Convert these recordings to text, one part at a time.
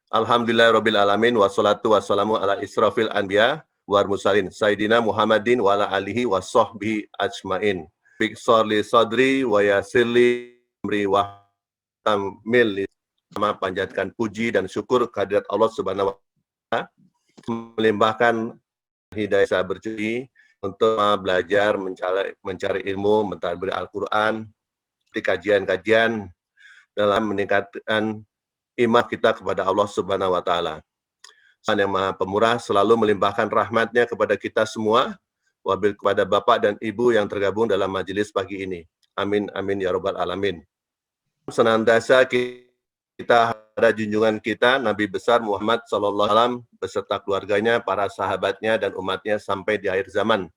Alhamdulillahirabbil alamin wassalatu wassalamu ala israfil anbiya wal mursalin sayyidina Muhammadin wa ala alihi washabbihi ajmain. Biqsor li sadri wa yassir li amri wa tamil li sama panjatkan puji dan syukur kehadirat Allah Subhanahu wa taala, melimpahkan hidayah saya bercuti untuk belajar, mencari ilmu, mentadaburi Al-Qur'an, di kajian-kajian dalam meningkatkan iman kita kepada Allah Subhanahu wa taala. Tuhan yang Maha Pemurah selalu melimpahkan rahmat-Nya kepada kita semua, wabil kepada Bapak dan Ibu yang tergabung dalam majelis pagi ini. Amin amin ya rabbal alamin. Senantiasa kita ada junjungan kita Nabi besar Muhammad sallallahu alaihi wasallam beserta keluarganya, para sahabatnya dan umatnya sampai di akhir zaman.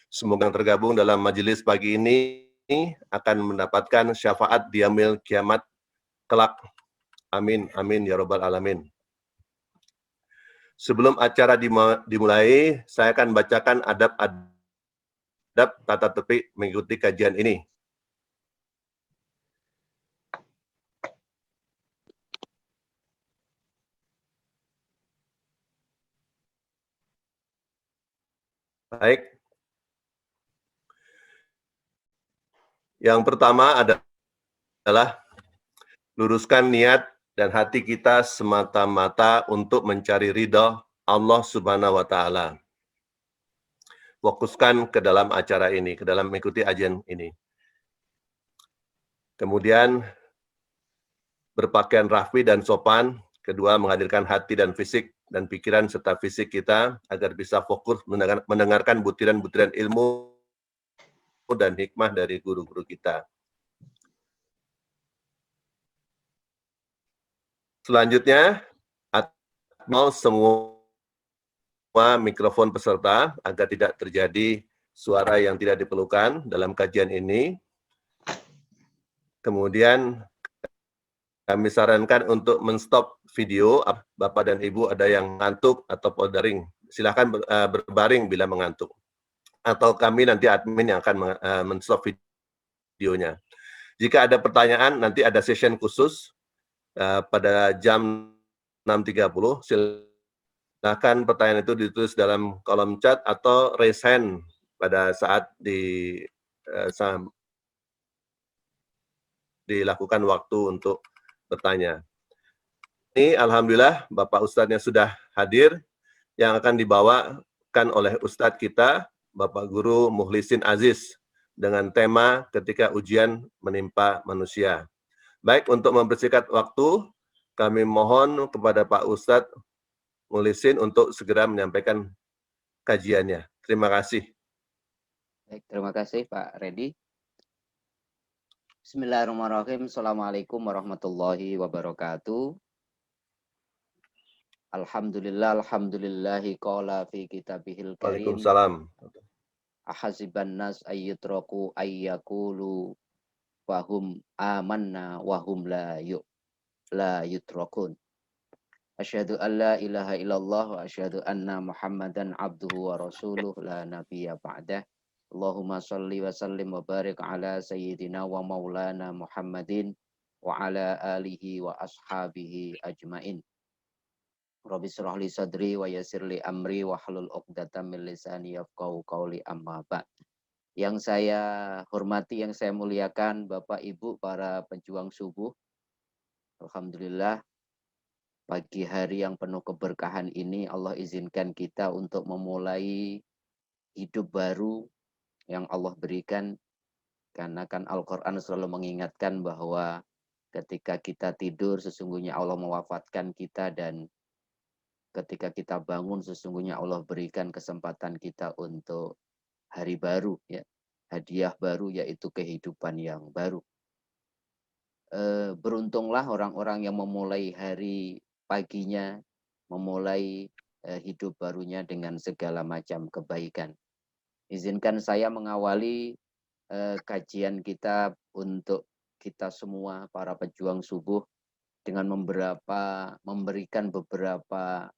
Semoga yang tergabung dalam majelis pagi ini akan mendapatkan syafaat di yaumil kiamat kelak. Amin, amin, ya rabbal alamin. Sebelum acara dimulai, saya akan bacakan adab tata tertib mengikuti kajian ini. Baik. Yang pertama adalah luruskan niat dan hati kita semata-mata untuk mencari ridha Allah Subhanahu wa taala. Fokuskan ke dalam acara ini, ke dalam mengikuti ajian ini. Kemudian berpakaian rapi dan sopan. Kedua, menghadirkan hati dan fisik dan pikiran serta fisik kita agar bisa fokus mendengarkan butiran-butiran ilmu dan hikmah dari guru-guru kita. Selanjutnya, mau semua mikrofon peserta agar tidak terjadi suara yang tidak diperlukan dalam kajian ini. Kemudian kami sarankan untuk men-stop video. Bapak dan Ibu ada yang ngantuk atau podaring, silahkan berbaring bila mengantuk. Atau kami nanti admin yang akan men-stop videonya. Jika ada pertanyaan, nanti ada session khusus pada jam 6.30. Silakan pertanyaan itu ditulis dalam kolom chat atau raise hand pada saat dilakukan waktu untuk bertanya. Ini alhamdulillah Bapak Ustadznya sudah hadir yang akan dibawakan oleh Ustadz kita, Bapak Guru Muhlisin Aziz, dengan tema ketika ujian menimpa manusia. Baik, untuk mempersingkat waktu, kami mohon kepada Pak Ustadz Muhlisin untuk segera menyampaikan kajiannya. Terima kasih. Baik, terima kasih Pak Redi. Bismillahirrahmanirrahim. Assalamualaikum warahmatullahi wabarakatuh. Alhamdulillahi qala fi kitabihil karim. Waalaikumsalam. Ahasiban nas ayyutraku ayyakulu wahum amanna wahum la yutrakun. Asyhadu an la ilaha illallah wa asyhadu anna Muhammadan abduhu wa rasuluh la nabiyya ba'dah. Allahumma salli wa sallim wa barik ala sayyidina wa maulana Muhammadin wa ala alihi wa ashabihi ajmain. Rabbi shrah li sadri wa yassir li amri wa hlul 'uqdatam min lisani yafqahu qawli amma ba'd. Yang saya hormati, yang saya muliakan Bapak Ibu para pejuang subuh. Alhamdulillah pagi hari yang penuh keberkahan ini Allah izinkan kita untuk memulai hidup baru yang Allah berikan. Karena kan Al-Quran selalu mengingatkan bahwa ketika kita tidur sesungguhnya Allah mewafatkan kita, dan ketika kita bangun sesungguhnya Allah berikan kesempatan kita untuk hari baru, ya, hadiah baru, yaitu kehidupan yang baru. Beruntunglah orang-orang yang memulai hari paginya, memulai hidup barunya dengan segala macam kebaikan. Izinkan saya mengawali kajian kita untuk kita semua para pejuang subuh dengan memberikan beberapa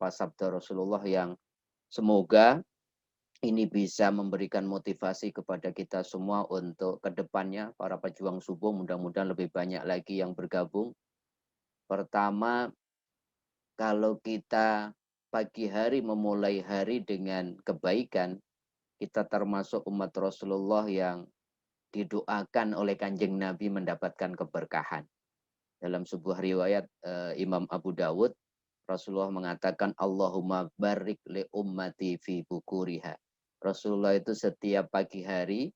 sabda Rasulullah yang semoga ini bisa memberikan motivasi kepada kita semua untuk kedepannya para pejuang subuh mudah-mudahan lebih banyak lagi yang bergabung Pertama, kalau kita pagi hari memulai hari dengan kebaikan, kita termasuk umat Rasulullah yang didoakan oleh Kanjeng Nabi mendapatkan keberkahan. Dalam sebuah riwayat Imam Abu Dawud, Rasulullah mengatakan Allahumma barik li ummati fi bukuriha. Rasulullah itu setiap pagi hari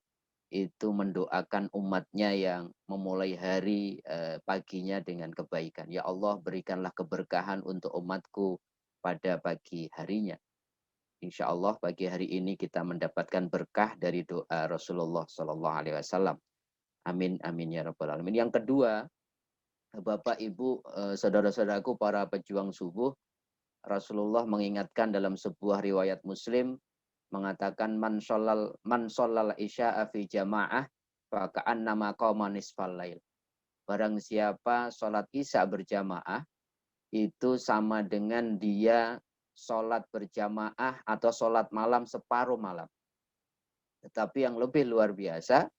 itu mendoakan umatnya yang memulai hari paginya dengan kebaikan. Ya Allah, berikanlah keberkahan untuk umatku pada pagi harinya. Insya Allah pagi hari ini kita mendapatkan berkah dari doa Rasulullah Shallallahu Alaihi Wasallam. Amin amin ya rabbal alamin. Yang kedua, Bapak Ibu, saudara-saudaraku para pejuang subuh, Rasulullah mengingatkan dalam sebuah riwayat Muslim mengatakan man sholal isya'a fi jamaah fa ka'annama qama nisfal lail. Barang siapa sholat isya berjamaah itu sama dengan dia sholat berjamaah atau sholat malam separuh malam. Tetapi yang lebih luar biasa,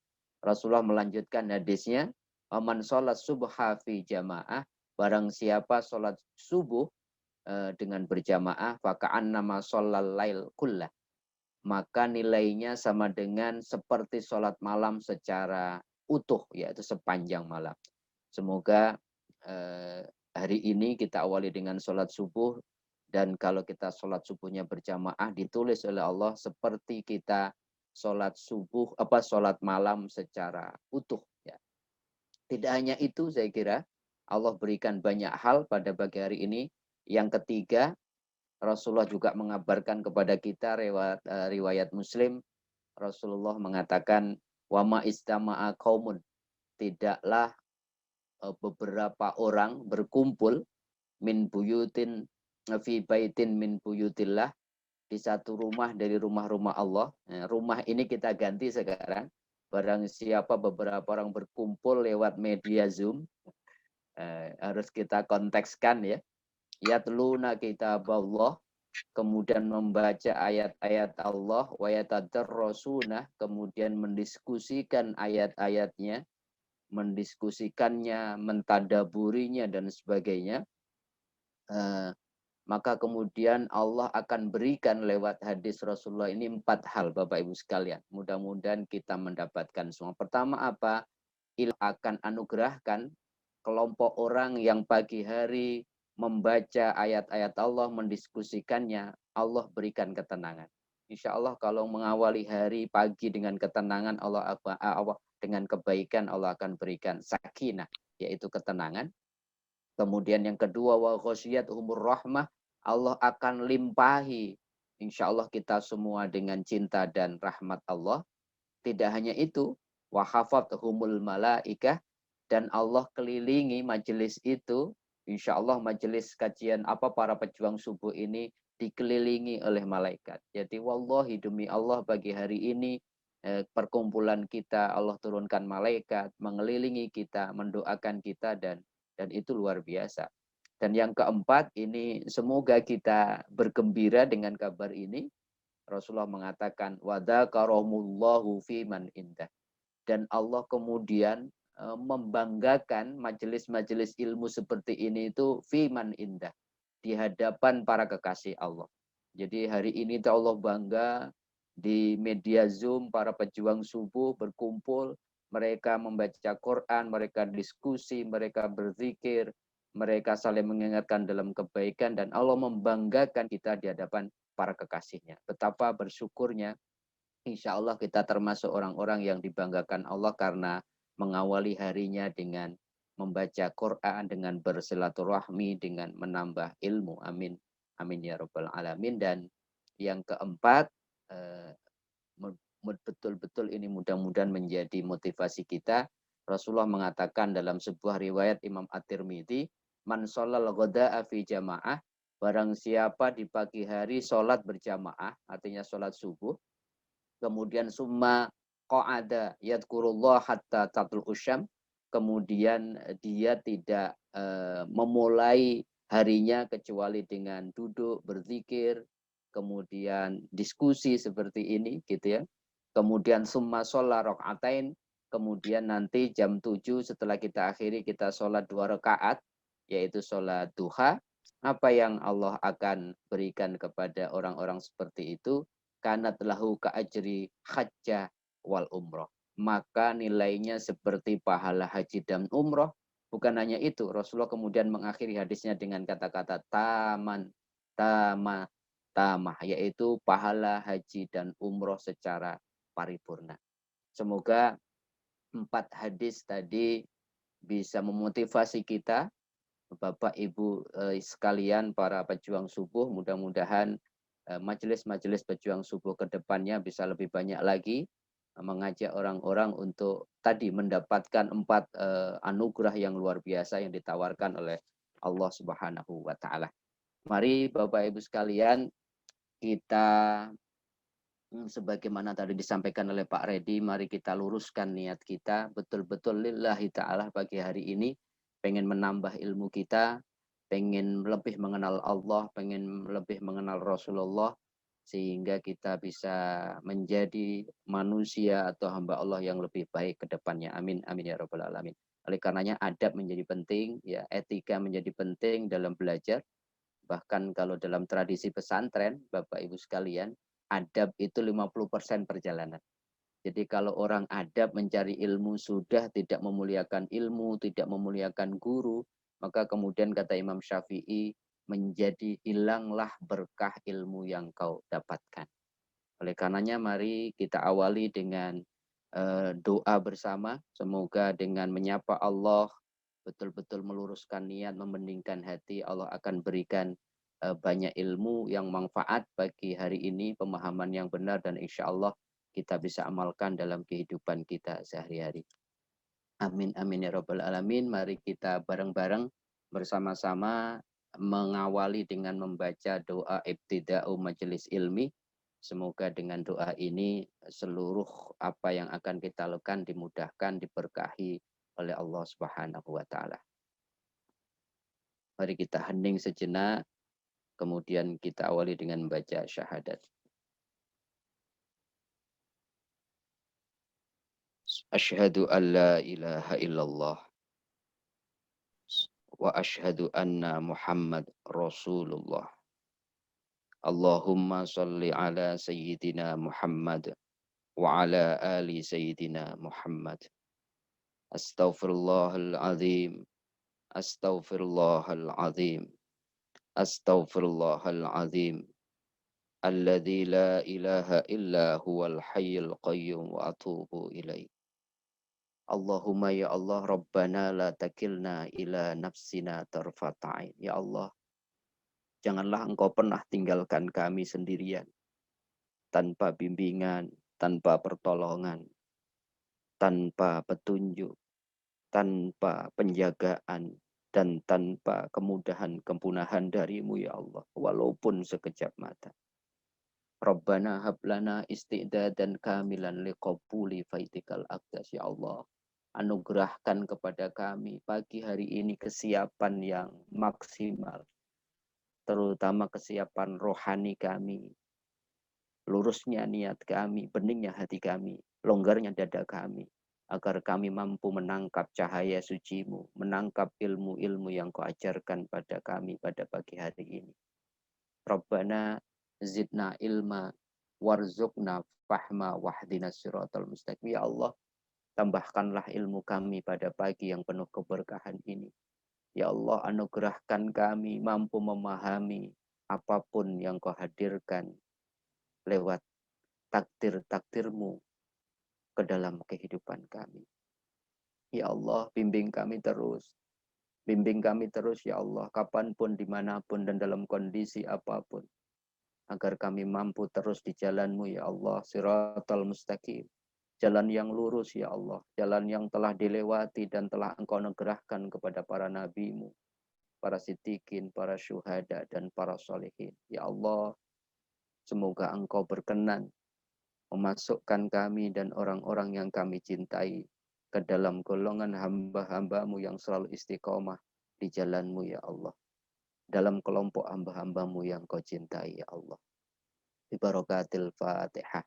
Rasulullah melanjutkan hadisnya, man sholat subha fi jamaah, barang siapa sholat subuh dengan berjamaah, faka'an nama sholal lail kullah, maka nilainya sama dengan seperti sholat malam secara utuh, yaitu sepanjang malam. Semoga hari ini kita awali dengan sholat subuh, dan kalau kita sholat subuhnya berjamaah ditulis oleh Allah seperti kita sholat subuh sholat malam secara utuh. Ya. Tidak hanya itu, saya kira Allah berikan banyak hal pada pagi hari ini. Yang ketiga, Rasulullah juga mengabarkan kepada kita riwayat Muslim. Rasulullah mengatakan, wama istama'a qaumun, tidaklah beberapa orang berkumpul min buyutin fi baitin min buyutillah, di satu rumah dari rumah-rumah Allah. Nah, rumah ini kita ganti sekarang. Barang siapa beberapa orang berkumpul lewat media Zoom, harus kita kontekskan ya. Yatluna kitaballah, kemudian membaca ayat-ayat Allah, wa yatadarrasuna, kemudian mendiskusikan ayat-ayatnya, mendiskusikannya, mentadaburinya dan sebagainya. Maka kemudian Allah akan berikan lewat hadis Rasulullah ini 4 hal, Bapak Ibu sekalian. Mudah-mudahan kita mendapatkan semua. Pertama apa? Akan anugerahkan kelompok orang yang pagi hari membaca ayat-ayat Allah, mendiskusikannya, Allah berikan ketenangan. Insya Allah kalau mengawali hari pagi dengan ketenangan, Allah dengan kebaikan, Allah akan berikan sakinah, yaitu ketenangan. Kemudian yang kedua, wa ghasyiyatuhumur rahmah, Allah akan limpahi insya Allah kita semua dengan cinta dan rahmat Allah. Tidak hanya itu, wa hafathumul malaikah, dan Allah kelilingi majelis itu. Insya Allah majelis kajian para pejuang subuh ini dikelilingi oleh malaikat. Jadi wallahi demi Allah pagi hari ini perkumpulan kita Allah turunkan malaikat mengelilingi kita, mendoakan kita, dan itu luar biasa. Dan yang keempat ini, semoga kita bergembira dengan kabar ini. Rasulullah mengatakan wadzakarahumullahu fi man indah, dan Allah kemudian membanggakan majelis-majelis ilmu seperti ini itu fi man indah, di hadapan para kekasih Allah. Jadi hari ini Allah bangga di media Zoom para pejuang subuh berkumpul, mereka membaca Quran, mereka diskusi, mereka berzikir, mereka saling mengingatkan dalam kebaikan, dan Allah membanggakan kita di hadapan para kekasihnya. Betapa bersyukurnya, insya Allah kita termasuk orang-orang yang dibanggakan Allah karena mengawali harinya dengan membaca Quran, dengan bersilaturahmi, dengan menambah ilmu. Amin. Amin ya rabbal alamin. Dan yang keempat, betul-betul ini mudah-mudahan menjadi motivasi kita. Rasulullah mengatakan dalam sebuah riwayat Imam At-Tirmidzi, man sholal ghada'a fi jamaah, barang siapa di pagi hari sholat berjamaah, artinya sholat subuh, kemudian summa qa'ada yadkurullah hatta tatul usyam, kemudian dia tidak memulai harinya kecuali dengan duduk berzikir, kemudian diskusi seperti ini gitu ya. Kemudian summa sholat rakaatain, kemudian nanti jam 7 setelah kita akhiri kita sholat 2 rakaat. yaitu sholat duha. Apa yang Allah akan berikan kepada orang-orang seperti itu? Kanat lahu ka'ajri hajjah wal umroh. Maka nilainya seperti pahala haji dan umroh. Bukan hanya itu, Rasulullah kemudian mengakhiri hadisnya dengan kata-kata taman, tamah, tamah, yaitu pahala haji dan umroh secara paripurna. Semoga 4 hadis tadi bisa memotivasi kita, Bapak Ibu sekalian para pejuang subuh. Mudah-mudahan majelis-majelis pejuang subuh ke depannya bisa lebih banyak lagi mengajak orang-orang untuk tadi mendapatkan 4 anugerah yang luar biasa yang ditawarkan oleh Allah Subhanahu wa taala. Mari Bapak Ibu sekalian, kita sebagaimana tadi disampaikan oleh Pak Redi, mari kita luruskan niat kita betul-betul lillahi ta'ala pagi hari ini. Pengen menambah ilmu kita, pengen lebih mengenal Allah, pengen lebih mengenal Rasulullah, sehingga kita bisa menjadi manusia atau hamba Allah yang lebih baik ke depannya. Amin, amin ya rabbal alamin. Oleh karenanya adab menjadi penting, ya etika menjadi penting dalam belajar. Bahkan kalau dalam tradisi pesantren, Bapak Ibu sekalian, adab itu 50% perjalanan. Jadi kalau orang adab mencari ilmu sudah tidak memuliakan ilmu, tidak memuliakan guru, maka kemudian kata Imam Syafi'i, menjadi hilanglah berkah ilmu yang kau dapatkan. Oleh karenanya mari kita awali dengan doa bersama. Semoga dengan menyapa Allah, betul-betul meluruskan niat, membeningkan hati, Allah akan berikan banyak ilmu yang manfaat bagi hari ini, pemahaman yang benar, dan insya Allah kita bisa amalkan dalam kehidupan kita sehari-hari. Amin, amin ya rabbal alamin. Mari kita bareng-bareng bersama-sama mengawali dengan membaca doa ibtida'u majelis ilmi. Semoga dengan doa ini seluruh apa yang akan kita lakukan dimudahkan, diberkahi oleh Allah Subhanahu wa taala. Mari kita hening sejenak, kemudian kita awali dengan membaca syahadat. Asyhadu an la ilaha illallah wa asyhadu anna Muhammad Rasulullah. Allahumma salli ala Sayyidina Muhammad wa ala ali Sayyidina Muhammad. Astaghfirullahal azim. Astaghfirullahal azim. Astaghfirullahal azim. Alladzi la ilaha illa huwal hayyul qayyum wa atubu ilaih. Allahumma ya Allah Rabbana la takilna ila nafsina tarfata'in. Ya Allah, janganlah engkau pernah tinggalkan kami sendirian, tanpa bimbingan, tanpa pertolongan, tanpa petunjuk, tanpa penjagaan, dan tanpa kemudahan kepunahan darimu ya Allah, walaupun sekejap mata. Rabbana hablana isti'dadan kamilan liqabuli faitikal aqdas. Ya Allah, anugerahkan kepada kami pagi hari ini kesiapan yang maksimal, terutama kesiapan rohani kami, lurusnya niat kami, beningnya hati kami, longgarnya dada kami, agar kami mampu menangkap cahaya sucimu, menangkap ilmu-ilmu yang kau ajarkan pada kami pada pagi hari ini. Rabbana zidna ilma warzuqna fahma wahdina siratal mustaqim. Ya Allah, tambahkanlah ilmu kami pada pagi yang penuh keberkahan ini. Ya Allah, anugerahkan kami mampu memahami apapun yang kau hadirkan lewat takdir-takdirmu ke dalam kehidupan kami. Ya Allah, bimbing kami terus. Bimbing kami terus ya Allah, kapanpun, dimanapun, dan dalam kondisi apapun. Agar kami mampu terus di jalan-Mu ya Allah, siratal mustaqim. Jalan yang lurus ya Allah, jalan yang telah dilewati dan telah Engkau negerahkan kepada para nabi-Mu, para siddiqin, para syuhada, dan para solehin. Ya Allah, semoga Engkau berkenan memasukkan kami dan orang-orang yang kami cintai ke dalam golongan hamba-hambamu yang selalu istiqomah di jalan-Mu ya Allah. Dalam kelompok hamba-hambamu yang kau cintai ya Allah. Bibarakatil Fatihah.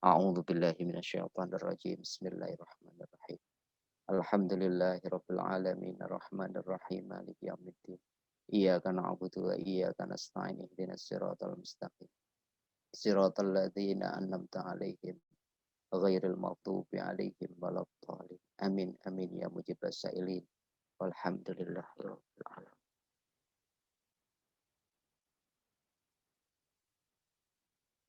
A'udzu billahi minasyaitonir rajim. Bismillahirrahmanirrahim. Alhamdulillahirabbil alamin arrahmanir rahim maliki yaumiddin. Iyyaka na'budu wa iyyaka nasta'in ihdinas siratal mustaqim. Siratal ladzina an'amta 'alaihim ghairil maghdubi 'alaihim waladdallin. Amin amin ya mujibas sa'ilin. Walhamdulillahirabbil alamin.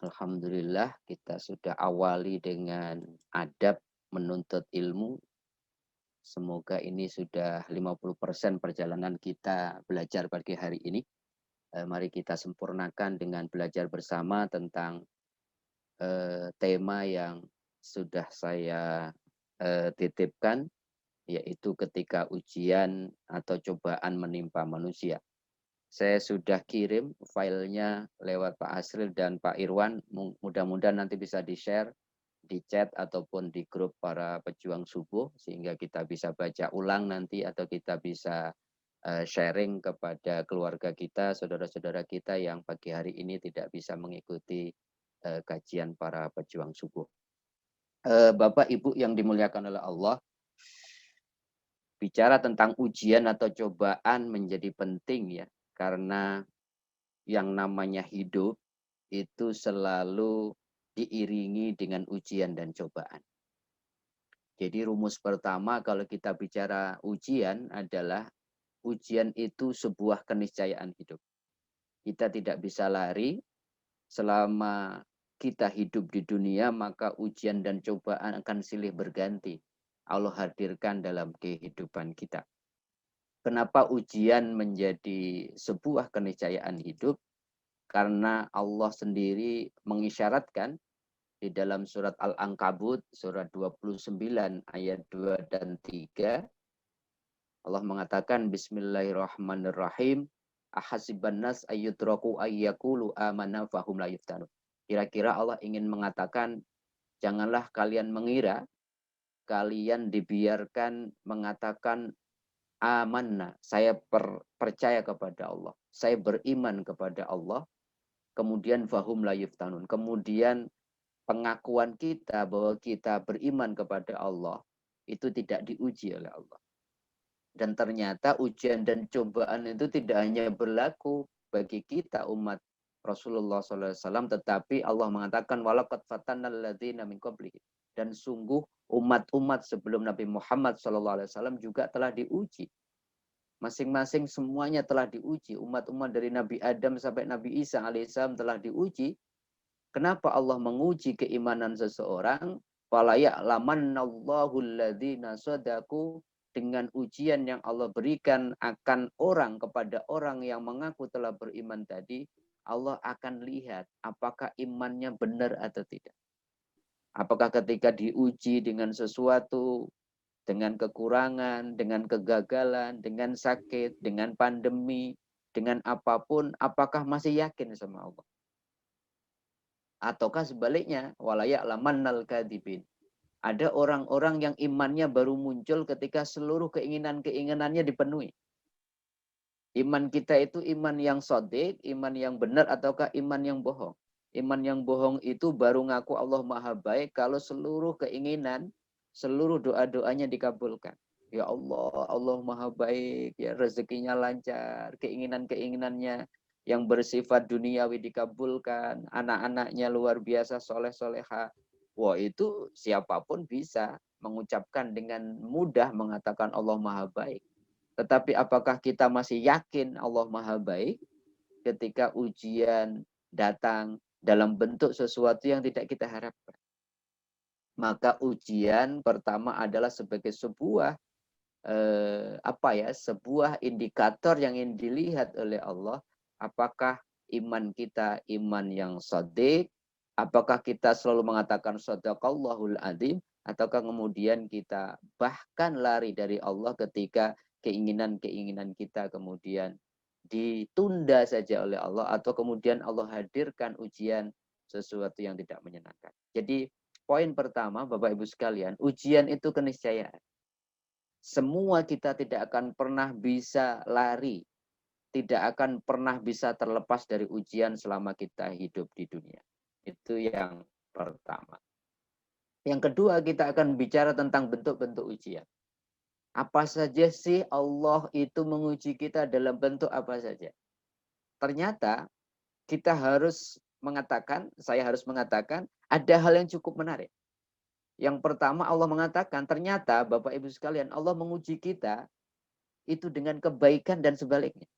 Alhamdulillah kita sudah awali dengan adab menuntut ilmu. Semoga ini sudah 50% perjalanan kita belajar pagi hari ini. Mari kita sempurnakan dengan belajar bersama tentang tema yang sudah saya titipkan, yaitu ketika ujian atau cobaan menimpa manusia. Saya sudah kirim filenya lewat Pak Asril dan Pak Irwan. Mudah-mudahan nanti bisa di-share di chat ataupun di grup para pejuang subuh, sehingga kita bisa baca ulang nanti atau kita bisa sharing kepada keluarga kita, saudara-saudara kita yang pagi hari ini tidak bisa mengikuti kajian para pejuang subuh. Bapak Ibu yang dimuliakan oleh Allah, bicara tentang ujian atau cobaan menjadi penting ya, karena yang namanya hidup itu selalu diiringi dengan ujian dan cobaan. Jadi rumus pertama kalau kita bicara ujian adalah ujian itu sebuah keniscayaan hidup. Kita tidak bisa lari selama kita hidup di dunia, maka ujian dan cobaan akan silih berganti. Allah hadirkan dalam kehidupan kita. Kenapa ujian menjadi sebuah keniscayaan hidup? Karena Allah sendiri mengisyaratkan di dalam surat Al-Ankabut, surat 29 ayat 2 dan 3, Allah mengatakan Bismillahirrahmanirrahim, ahasiban nas ayyudraku ayyakulu amanna fahum la yuftanun. Kira-kira Allah ingin mengatakan, janganlah kalian mengira, kalian dibiarkan mengatakan amanna, saya percaya kepada Allah, saya beriman kepada Allah, kemudian fahum la yuftanun. Kemudian pengakuan kita bahwa kita beriman kepada Allah itu tidak diuji oleh Allah. Dan ternyata ujian dan cobaan itu tidak hanya berlaku bagi kita umat Rasulullah SAW, tetapi Allah mengatakan walaqad fatannal ladzina min qablihim. Dan sungguh umat-umat sebelum Nabi Muhammad SAW juga telah diuji. Masing-masing semuanya telah diuji. Umat-umat dari Nabi Adam sampai Nabi Isa alaihissalam telah diuji. Kenapa Allah menguji keimanan seseorang? Fala ya'lamannallahu alladzina shadaku, dengan ujian yang Allah berikan akan orang kepada orang yang mengaku telah beriman tadi, Allah akan lihat apakah imannya benar atau tidak. Apakah ketika diuji dengan sesuatu, dengan kekurangan, dengan kegagalan, dengan sakit, dengan pandemi, dengan apapun, apakah masih yakin sama Allah? Ataukah sebaliknya, walaya'lamannal kadhibin. Ada orang-orang yang imannya baru muncul ketika seluruh keinginan-keinginannya dipenuhi. Iman kita itu iman yang shadiq, iman yang benar, ataukah iman yang bohong? Iman yang bohong itu baru ngaku Allah Maha Baik kalau seluruh keinginan, seluruh doa-doanya dikabulkan. Ya Allah, Allah Maha Baik, ya rezekinya lancar, keinginan-keinginannya yang bersifat duniawi dikabulkan, anak-anaknya luar biasa soleh-soleha. Wah, itu siapapun bisa mengucapkan dengan mudah mengatakan Allah Maha Baik. Tetapi apakah kita masih yakin Allah Maha Baik ketika ujian datang dalam bentuk sesuatu yang tidak kita harapkan? Maka ujian pertama adalah sebagai sebuah sebuah indikator yang ingin dilihat oleh Allah, apakah iman kita iman yang shadiq, apakah kita selalu mengatakan shadaqallahul adzim, ataukah kemudian kita bahkan lari dari Allah ketika keinginan-keinginan kita kemudian ditunda saja oleh Allah, atau kemudian Allah hadirkan ujian sesuatu yang tidak menyenangkan. Jadi poin pertama Bapak Ibu sekalian, ujian itu keniscayaan. Semua kita tidak akan pernah bisa lari, tidak akan pernah bisa terlepas dari ujian selama kita hidup di dunia. Itu yang pertama. Yang kedua, kita akan bicara tentang bentuk-bentuk ujian. Apa saja sih Allah itu menguji kita dalam bentuk apa saja? Ternyata kita harus mengatakan, saya harus mengatakan, ada hal yang cukup menarik. Yang pertama Allah mengatakan, ternyata Bapak Ibu sekalian, Allah menguji kita itu dengan kebaikan dan sebaliknya.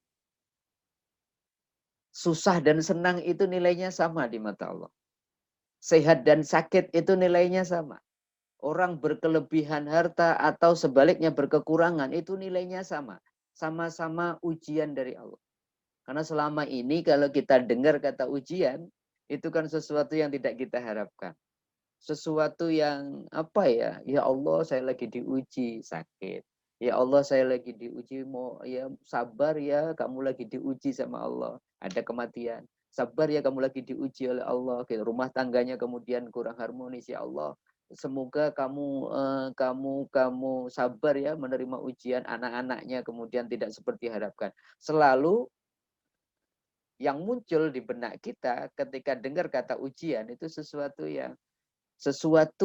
Susah dan senang itu nilainya sama di mata Allah. Sehat dan sakit itu nilainya sama. Orang berkelebihan harta atau sebaliknya berkekurangan itu nilainya sama. Sama-sama ujian dari Allah. Karena selama ini kalau kita dengar kata ujian, itu kan sesuatu yang tidak kita harapkan. Sesuatu yang apa ya? Ya Allah, saya lagi diuji sakit. Ya Allah, saya lagi diuji, mau ya sabar ya, kamu lagi diuji sama Allah. Ada kematian. Sabar ya, kamu lagi diuji oleh Allah. Rumah tangganya kemudian kurang harmonis, ya Allah. Semoga kamu sabar ya menerima ujian, anak-anaknya kemudian tidak seperti harapkan. Selalu yang muncul di benak kita ketika dengar kata ujian itu sesuatu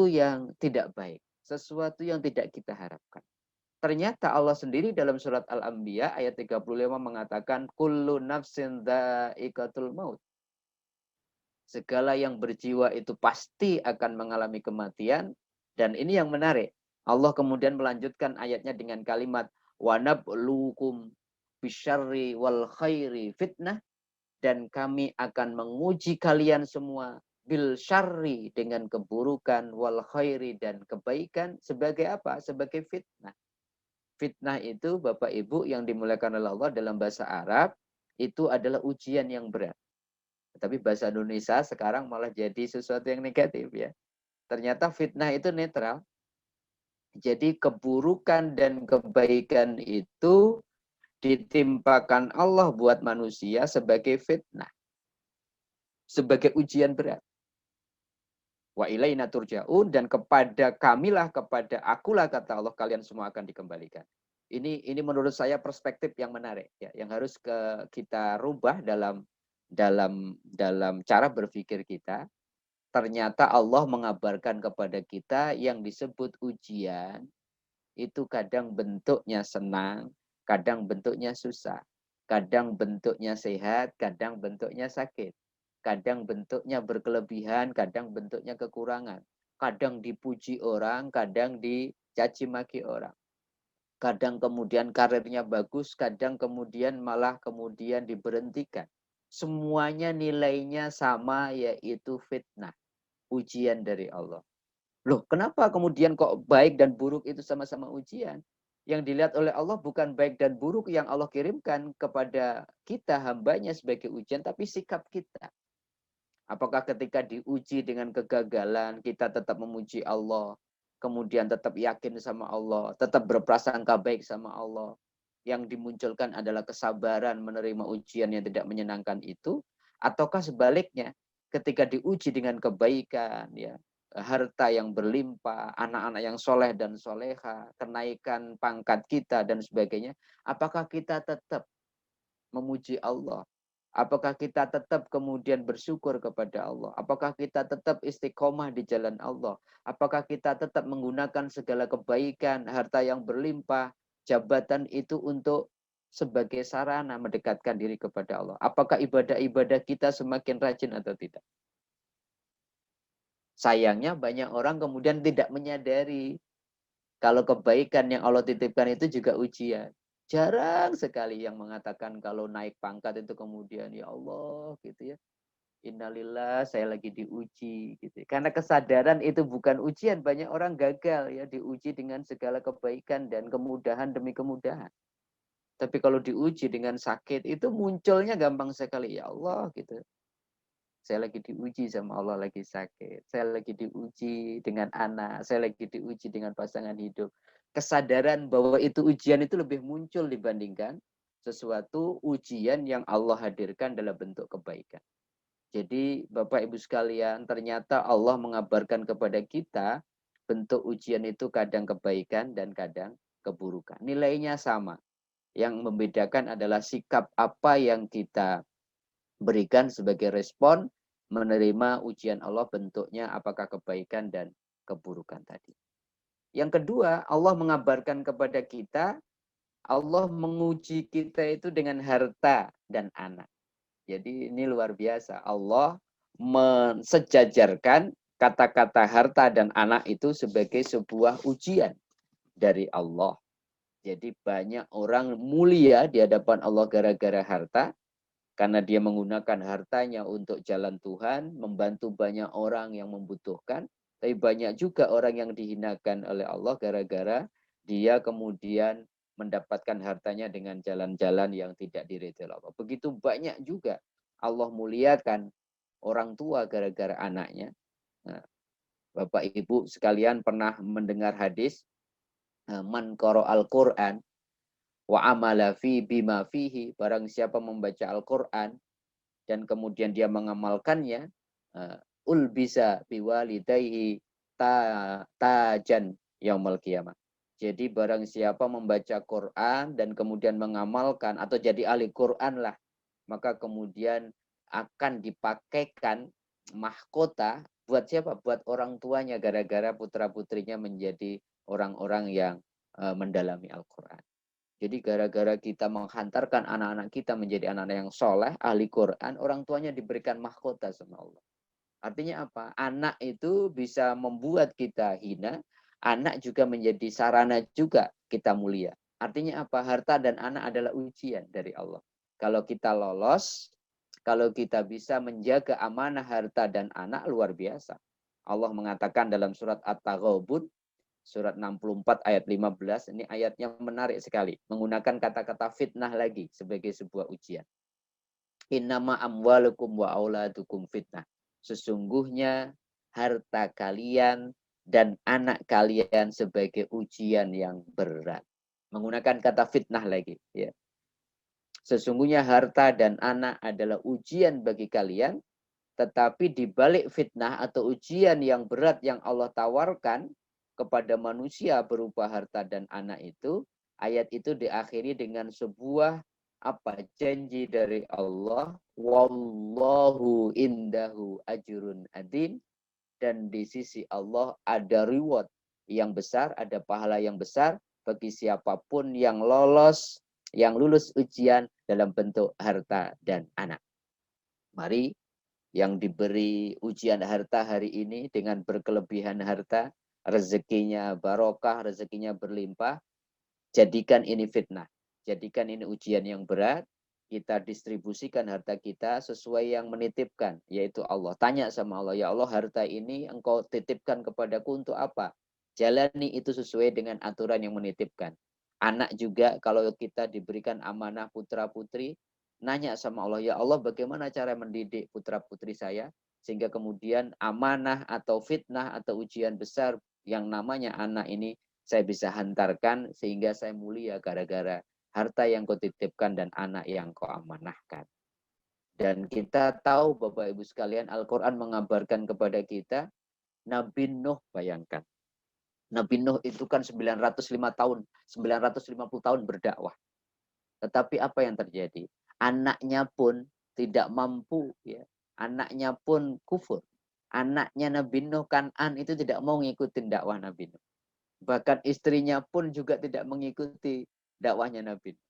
yang tidak baik, sesuatu yang tidak kita harapkan. Ternyata Allah sendiri dalam surat Al-Anbiya ayat 35 mengatakan kullu nafsin dha'iqatul maut. Segala yang berjiwa itu pasti akan mengalami kematian, dan ini yang menarik. Allah kemudian melanjutkan ayatnya dengan kalimat wa nabluukum bisyarri wal khairi fitnah, dan kami akan menguji kalian semua bil syarri dengan keburukan, wal khairi dan kebaikan, sebagai apa? Sebagai fitnah. Fitnah itu Bapak Ibu yang dimuliakan oleh Allah dalam bahasa Arab itu adalah ujian yang berat. Tapi bahasa Indonesia sekarang malah jadi sesuatu yang negatif ya. Ternyata fitnah itu netral. Jadi keburukan dan kebaikan itu ditimpakan Allah buat manusia sebagai fitnah, sebagai ujian berat. Wa ilaina turja'un, dan kepada kamilah, kepada akulah kata Allah, kalian semua akan dikembalikan. Ini menurut saya perspektif yang menarik ya, yang harus kita rubah dalam cara berpikir kita. Ternyata Allah mengabarkan kepada kita yang disebut ujian itu kadang bentuknya senang, kadang bentuknya susah, kadang bentuknya sehat, kadang bentuknya sakit, kadang bentuknya berkelebihan, kadang bentuknya kekurangan, kadang dipuji orang, kadang dicaci maki orang, kadang kemudian karirnya bagus, kadang kemudian malah kemudian diberhentikan. Semuanya nilainya sama, yaitu fitnah, ujian dari Allah. Loh, kenapa kemudian kok baik dan buruk itu sama-sama ujian? Yang dilihat oleh Allah bukan baik dan buruk yang Allah kirimkan kepada kita, hambanya, sebagai ujian, tapi sikap kita. Apakah ketika diuji dengan kegagalan, kita tetap memuji Allah, kemudian tetap yakin sama Allah, tetap berprasangka baik sama Allah. Yang dimunculkan adalah kesabaran menerima ujian yang tidak menyenangkan itu, ataukah sebaliknya, ketika diuji dengan kebaikan, ya, harta yang berlimpah, anak-anak yang soleh dan soleha, kenaikan pangkat kita dan sebagainya, apakah kita tetap memuji Allah? Apakah kita tetap kemudian bersyukur kepada Allah? Apakah kita tetap istiqomah di jalan Allah? Apakah kita tetap menggunakan segala kebaikan, harta yang berlimpah, jabatan itu untuk sebagai sarana mendekatkan diri kepada Allah? Apakah ibadah-ibadah kita semakin rajin atau tidak? Sayangnya banyak orang kemudian tidak menyadari kalau kebaikan yang Allah titipkan itu juga ujian. Jarang sekali yang mengatakan kalau naik pangkat itu kemudian ya Allah gitu ya. Innalillah, saya lagi diuji gitu. Karena kesadaran itu bukan ujian, banyak orang gagal ya diuji dengan segala kebaikan dan kemudahan demi kemudahan. Tapi kalau diuji dengan sakit itu munculnya gampang sekali, ya Allah gitu. Saya lagi diuji sama Allah, lagi sakit. Saya lagi diuji dengan anak, saya lagi diuji dengan pasangan hidup. Kesadaran bahwa itu ujian itu lebih muncul dibandingkan sesuatu ujian yang Allah hadirkan dalam bentuk kebaikan. Jadi Bapak Ibu sekalian, ternyata Allah mengabarkan kepada kita bentuk ujian itu kadang kebaikan dan kadang keburukan. Nilainya sama. Yang membedakan adalah sikap apa yang kita berikan sebagai respon menerima ujian Allah, bentuknya apakah kebaikan dan keburukan tadi. Yang kedua, Allah mengabarkan kepada kita, Allah menguji kita itu dengan harta dan anak. Jadi ini luar biasa. Allah mensejajarkan kata-kata harta dan anak itu sebagai sebuah ujian dari Allah. Jadi banyak orang mulia di hadapan Allah gara-gara harta, karena dia menggunakan hartanya untuk jalan Tuhan, membantu banyak orang yang membutuhkan. Tapi banyak juga orang yang dihinakan oleh Allah gara-gara dia kemudian mendapatkan hartanya dengan jalan-jalan yang tidak diridhoi Allah. Begitu banyak juga Allah muliakan orang tua gara-gara anaknya. Nah, Bapak Ibu sekalian pernah mendengar hadis, man qara al-Qur'an wa amala fi bima fihi, barang siapa membaca Al-Qur'an dan kemudian dia mengamalkannya, ulbisa biwalidayhi tajan yaumul qiyamah. Jadi barang siapa membaca Quran dan kemudian mengamalkan atau jadi ahli Quran lah, maka kemudian akan dipakaikan mahkota buat siapa? Buat orang tuanya gara-gara putra-putrinya menjadi orang-orang yang mendalami Al-Quran. Jadi gara-gara kita menghantarkan anak-anak kita menjadi anak-anak yang soleh, ahli Quran, orang tuanya diberikan mahkota sama Allah. Artinya apa? Anak itu bisa membuat kita hina, anak juga menjadi sarana juga kita mulia. Artinya apa? Harta dan anak adalah ujian dari Allah. Kalau kita lolos, kalau kita bisa menjaga amanah harta dan anak, luar biasa. Allah mengatakan dalam surat At-Taghabun, surat 64 ayat 15, ini ayatnya menarik sekali. Menggunakan kata-kata fitnah lagi sebagai sebuah ujian. Innama amwalukum wa auladukum fitnah. Sesungguhnya harta kalian dan anak kalian sebagai ujian yang berat. Menggunakan kata fitnah lagi. Ya. Sesungguhnya harta dan anak adalah ujian bagi kalian, tetapi di balik fitnah atau ujian yang berat yang Allah tawarkan kepada manusia berupa harta dan anak itu, ayat itu diakhiri dengan sebuah janji dari Allah, wallahu indahu ajrun adzim, dan di sisi Allah ada reward yang besar, ada pahala yang besar bagi siapapun yang lolos, yang lulus ujian dalam bentuk harta dan anak. Mari yang diberi ujian harta hari ini dengan berkelebihan harta, rezekinya barokah, rezekinya berlimpah, jadikan ini fitnah. Jadikan ini ujian yang berat, kita distribusikan harta kita sesuai yang menitipkan, yaitu Allah. Tanya sama Allah, ya Allah harta ini engkau titipkan kepadaku untuk apa? Jalani itu sesuai dengan aturan yang menitipkan. Anak juga kalau kita diberikan amanah putra-putri, nanya sama Allah, ya Allah bagaimana cara mendidik putra-putri saya, sehingga kemudian amanah atau fitnah atau ujian besar yang namanya anak ini saya bisa hantarkan sehingga saya mulia gara-gara harta yang kau titipkan dan anak yang kau amanahkan. Dan kita tahu Bapak Ibu sekalian, Al-Quran mengabarkan kepada kita, Nabi Nuh, bayangkan. Nabi Nuh itu kan 905 tahun, 950 tahun berdakwah. Tetapi apa yang terjadi? Anaknya pun tidak mampu, ya. Anaknya pun kufur. Anaknya Nabi Nuh Kan'an itu tidak mau ngikutin dakwah Nabi Nuh. Bahkan istrinya pun juga tidak mengikuti dakwahnya Nabi Nuh.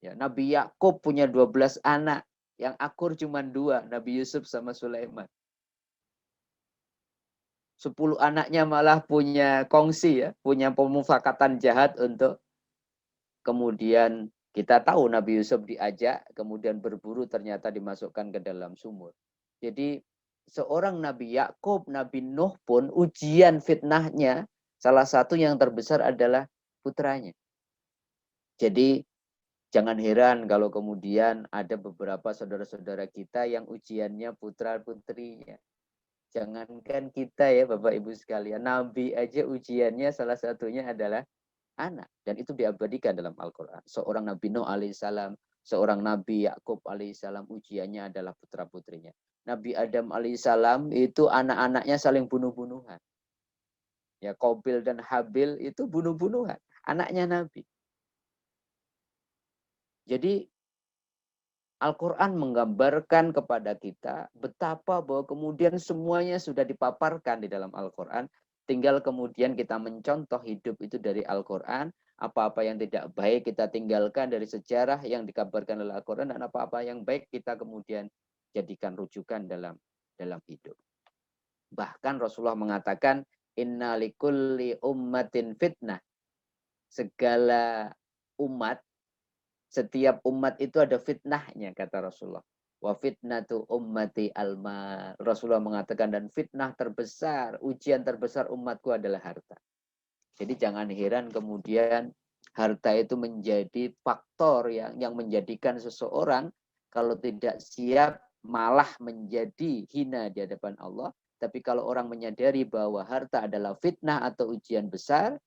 Ya, Nabi Yakub punya 12 anak. Yang akur cuma 2, Nabi Yusuf sama Sulaiman. 10 anaknya malah punya kongsi, ya, punya pemufakatan jahat untuk kemudian kita tahu Nabi Yusuf diajak, kemudian berburu ternyata dimasukkan ke dalam sumur. Jadi seorang Nabi Yakub, Nabi Nuh pun ujian fitnahnya, salah satu yang terbesar adalah putranya. Jadi jangan heran kalau kemudian ada beberapa saudara-saudara kita yang ujiannya putra-putrinya. Jangankan kita ya Bapak Ibu sekalian, Nabi aja ujiannya salah satunya adalah anak. Dan itu diabadikan dalam Al-Quran. Seorang Nabi Nuh alaihissalam, seorang Nabi Yakub alaihissalam ujiannya adalah putra-putrinya. Nabi Adam alaihissalam itu anak-anaknya saling bunuh-bunuhan. Ya, Qabil dan Habil itu bunuh-bunuhan. Anaknya Nabi. Jadi Al-Quran menggambarkan kepada kita betapa bahwa kemudian semuanya sudah dipaparkan di dalam Al-Quran. Tinggal kemudian kita mencontoh hidup itu dari Al-Quran, apa-apa yang tidak baik kita tinggalkan dari sejarah yang dikabarkan oleh Al-Quran, dan apa-apa yang baik kita kemudian jadikan rujukan dalam hidup. Bahkan Rasulullah mengatakan, inna likulli ummatin fitnah. Segala umat, setiap umat itu ada fitnahnya, kata Rasulullah. Wa fitnatu ummati almal. Rasulullah mengatakan, dan fitnah terbesar, ujian terbesar umatku adalah harta. Jadi jangan heran kemudian harta itu menjadi faktor yang menjadikan seseorang kalau tidak siap malah menjadi hina di hadapan Allah. Tapi kalau orang menyadari bahwa harta adalah fitnah atau ujian besar,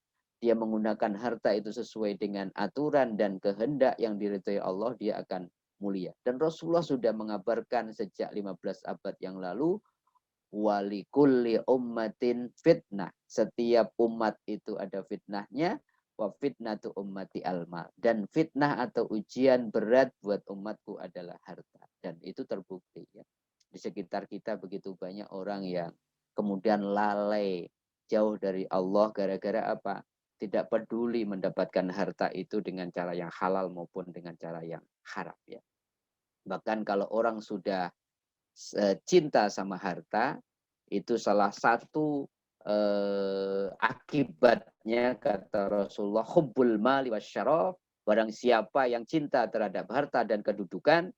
dia menggunakan harta itu sesuai dengan aturan dan kehendak yang diridhoi Allah, dia akan mulia. Dan Rasulullah sudah mengabarkan sejak 15 abad yang lalu, walikulli ummatin fitnah. Setiap umat itu ada fitnahnya. Wa fitnatu ummati almal. Dan fitnah atau ujian berat buat umatku adalah harta. Dan itu terbukti ya. Di sekitar kita begitu banyak orang yang kemudian lalai jauh dari Allah gara-gara apa? Tidak peduli mendapatkan harta itu dengan cara yang halal maupun dengan cara yang haram ya. Bahkan kalau orang sudah cinta sama harta, itu salah satu akibatnya kata Rasulullah, hubbul mali wasyaraf, barang siapa yang cinta terhadap harta dan kedudukan,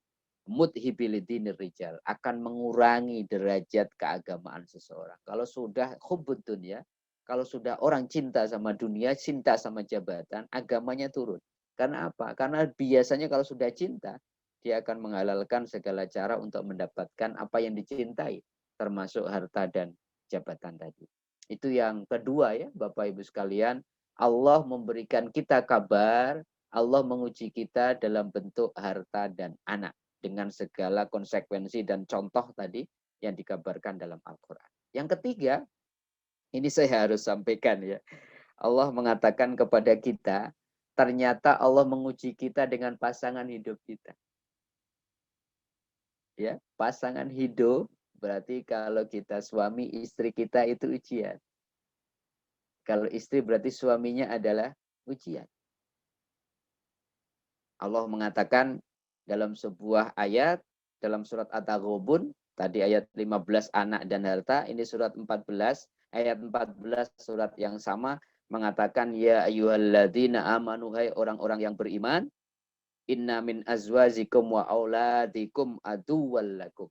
mudhibilidinir rijal, akan mengurangi derajat keagamaan seseorang. Kalau sudah hubbud dunya, kalau sudah orang cinta sama dunia, cinta sama jabatan, agamanya turun. Karena apa? Karena biasanya kalau sudah cinta, dia akan menghalalkan segala cara untuk mendapatkan apa yang dicintai, termasuk harta dan jabatan tadi. Itu yang kedua ya, Bapak Ibu sekalian, Allah memberikan kita kabar, Allah menguji kita dalam bentuk harta dan anak, dengan segala konsekuensi dan contoh tadi yang dikabarkan dalam Al-Quran. Yang ketiga, ini saya harus sampaikan ya. Allah mengatakan kepada kita, ternyata Allah menguji kita dengan pasangan hidup kita. Ya, pasangan hidup berarti kalau kita suami istri kita itu ujian. Kalau istri berarti suaminya adalah ujian. Allah mengatakan dalam sebuah ayat, dalam surat At-Taghabun, tadi ayat 15 anak dan harta, ini surat 14, ayat 14 surat yang sama, mengatakan, ya ayyuhalladzina amanu, hai orang-orang yang beriman, inna min azwajikum wa auladikum aduwwal lakum.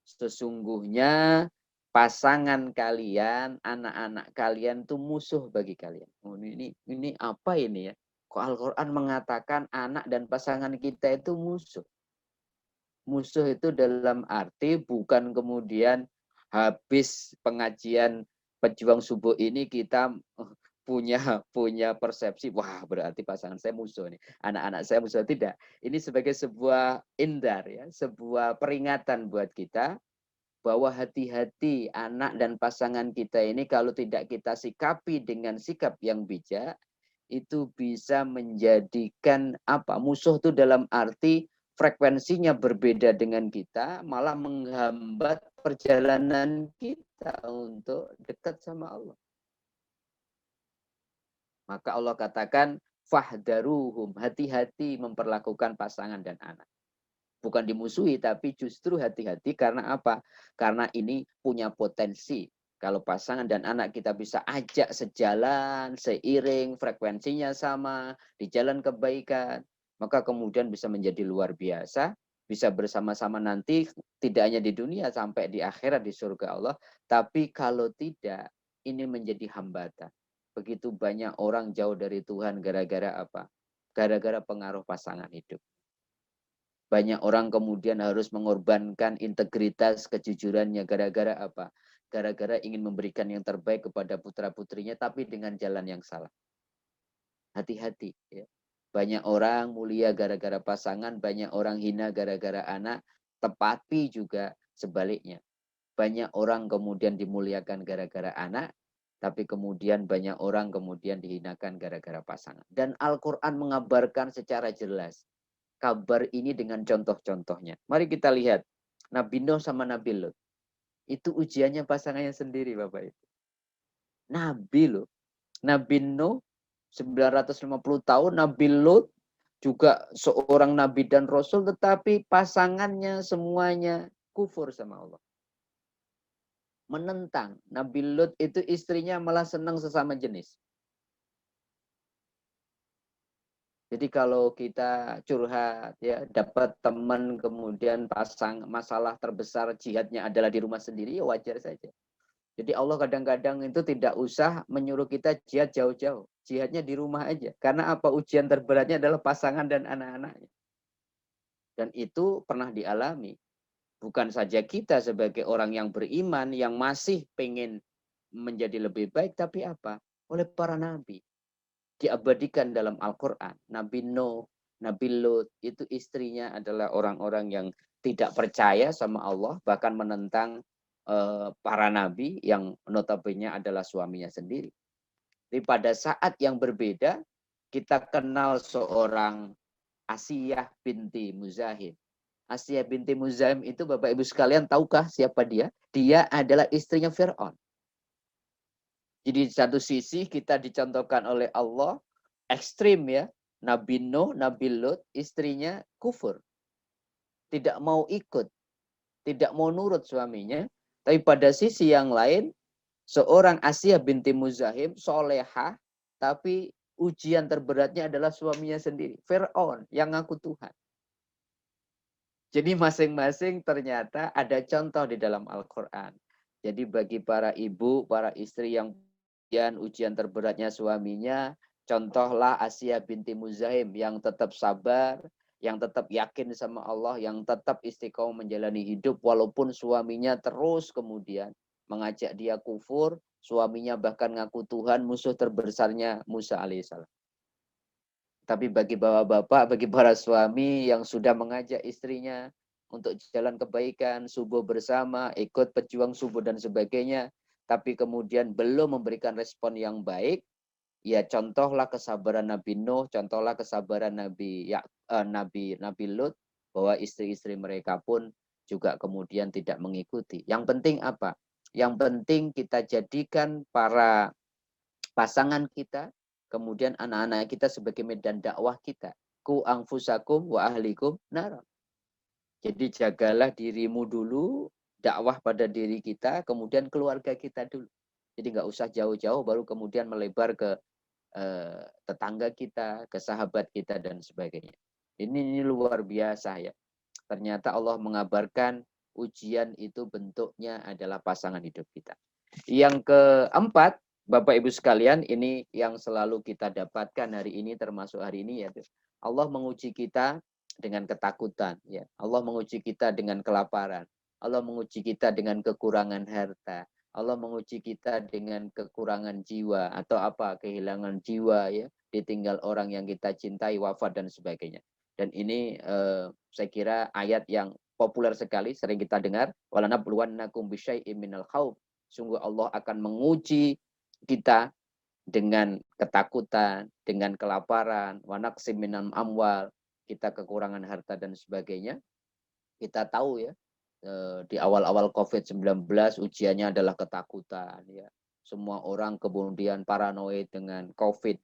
Sesungguhnya pasangan kalian, anak-anak kalian itu musuh bagi kalian. Oh, ini apa ini ya? Kok Al-Quran mengatakan anak dan pasangan kita itu musuh. Musuh itu dalam arti bukan kemudian habis pengajian pejuang subuh ini kita punya persepsi, wah berarti pasangan saya musuh nih, anak-anak saya musuh. Tidak. Ini sebagai sebuah indar ya, sebuah peringatan buat kita bahwa hati-hati anak dan pasangan kita ini kalau tidak kita sikapi dengan sikap yang bijak, itu bisa menjadikan apa? Musuh itu dalam arti frekuensinya berbeda dengan kita, malah menghambat perjalanan kita untuk dekat sama Allah. Maka Allah katakan, fahdaruhum, hati-hati memperlakukan pasangan dan anak. Bukan dimusuhi, tapi justru hati-hati karena apa? Karena ini punya potensi. Kalau pasangan dan anak kita bisa ajak sejalan, seiring, frekuensinya sama, di jalan kebaikan, maka kemudian bisa menjadi luar biasa, bisa bersama-sama nanti, tidak hanya di dunia, sampai di akhirat, di surga Allah. Tapi kalau tidak, ini menjadi hambatan. Begitu banyak orang jauh dari Tuhan gara-gara apa? Gara-gara pengaruh pasangan hidup. Banyak orang kemudian harus mengorbankan integritas, kejujurannya gara-gara apa? Gara-gara ingin memberikan yang terbaik kepada putra-putrinya tapi dengan jalan yang salah. Hati-hati ya. Banyak orang mulia gara-gara pasangan, banyak orang hina gara-gara anak, tetapi juga sebaliknya. Banyak orang kemudian dimuliakan gara-gara anak, tapi kemudian banyak orang kemudian dihinakan gara-gara pasangan. Dan Al-Quran mengabarkan secara jelas kabar ini dengan contoh-contohnya. Mari kita lihat. Nabi Nuh sama Nabi Lut. Itu ujiannya pasangannya sendiri, Bapak Ibu. Nabi loh. Nabi Nuh 950 tahun, Nabi Lut juga seorang nabi dan rasul, tetapi pasangannya semuanya kufur sama Allah. Menentang. Nabi Lut itu istrinya malah senang sesama jenis. Jadi kalau kita curhat ya, dapat teman kemudian pasang masalah terbesar jihadnya adalah di rumah sendiri, ya wajar saja. Jadi Allah kadang-kadang itu tidak usah menyuruh kita jihad jauh-jauh. Jihadnya di rumah aja. Karena apa? Ujian terberatnya adalah pasangan dan anak-anaknya. Dan itu pernah dialami. Bukan saja kita sebagai orang yang beriman, yang masih pengen menjadi lebih baik, tapi apa? Oleh para nabi. Diabadikan dalam Al-Quran. Nabi Nuh, Nabi Lut, itu istrinya adalah orang-orang yang tidak percaya sama Allah, bahkan menentang para nabi yang notabene adalah suaminya sendiri. Jadi pada saat yang berbeda, kita kenal seorang Asiyah binti Muzahim. Asiyah binti Muzahim itu Bapak Ibu sekalian tahukah siapa dia? Dia adalah istrinya Fir'aun. Jadi di satu sisi kita dicontohkan oleh Allah, ekstrim ya. Nabi Nuh, Nabi Lut, istrinya kufur. Tidak mau ikut. Tidak mau nurut suaminya. Tapi pada sisi yang lain, seorang Asiyah binti Muzahim, solehah, tapi ujian terberatnya adalah suaminya sendiri. Fir'aun yang ngaku Tuhan. Jadi masing-masing ternyata ada contoh di dalam Al-Quran. Jadi bagi para ibu, para istri yang ujian terberatnya suaminya, contohlah Asiyah binti Muzahim yang tetap sabar, yang tetap yakin sama Allah, yang tetap istiqomah menjalani hidup walaupun suaminya terus kemudian mengajak dia kufur, suaminya bahkan ngaku Tuhan, musuh terbesarnya Musa alaihissalam. Tapi bagi bapak-bapak, bagi para suami yang sudah mengajak istrinya untuk jalan kebaikan, subuh bersama, ikut pejuang subuh dan sebagainya, tapi kemudian belum memberikan respon yang baik, ya contohlah kesabaran Nabi Nuh, contohlah kesabaran Nabi Lut, bahwa istri-istri mereka pun juga kemudian tidak mengikuti. Yang penting apa? Yang penting kita jadikan para pasangan kita, kemudian anak-anak kita sebagai medan dakwah kita. Ku anfusakum wa ahlikum nar. Jadi jagalah dirimu dulu, dakwah pada diri kita, kemudian keluarga kita dulu. Jadi nggak usah jauh-jauh, baru kemudian melebar ke tetangga kita, ke sahabat kita, dan sebagainya. Ini luar biasa ya. Ternyata Allah mengabarkan ujian itu bentuknya adalah pasangan hidup kita. Yang keempat, Bapak Ibu sekalian, ini yang selalu kita dapatkan hari ini, termasuk hari ini, yaitu Allah menguji kita dengan ketakutan. Ya. Allah menguji kita dengan kelaparan. Allah menguji kita dengan kekurangan harta. Allah menguji kita dengan kekurangan jiwa atau apa, kehilangan jiwa, ya, ditinggal orang yang kita cintai, wafat dan sebagainya. Dan ini saya kira ayat yang populer sekali, sering kita dengar. Walanabluwannakum bisyai'im minal khauf. Sungguh Allah akan menguji kita dengan ketakutan, dengan kelaparan, wanaqsim minal amwal, kita kekurangan harta dan sebagainya. Kita tahu ya, di awal-awal COVID-19 ujiannya adalah ketakutan ya. Semua orang kemudian paranoid dengan COVID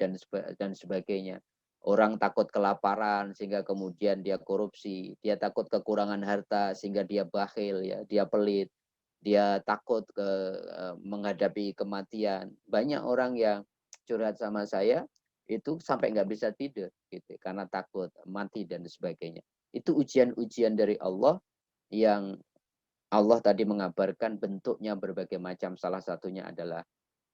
dan sebagainya. Orang takut kelaparan sehingga kemudian dia korupsi, dia takut kekurangan harta sehingga dia bakhil ya, dia pelit, dia takut menghadapi kematian. Banyak orang yang curhat sama saya itu sampai nggak bisa tidur gitu karena takut mati dan sebagainya. Itu ujian-ujian dari Allah yang Allah tadi mengabarkan bentuknya berbagai macam. Salah satunya adalah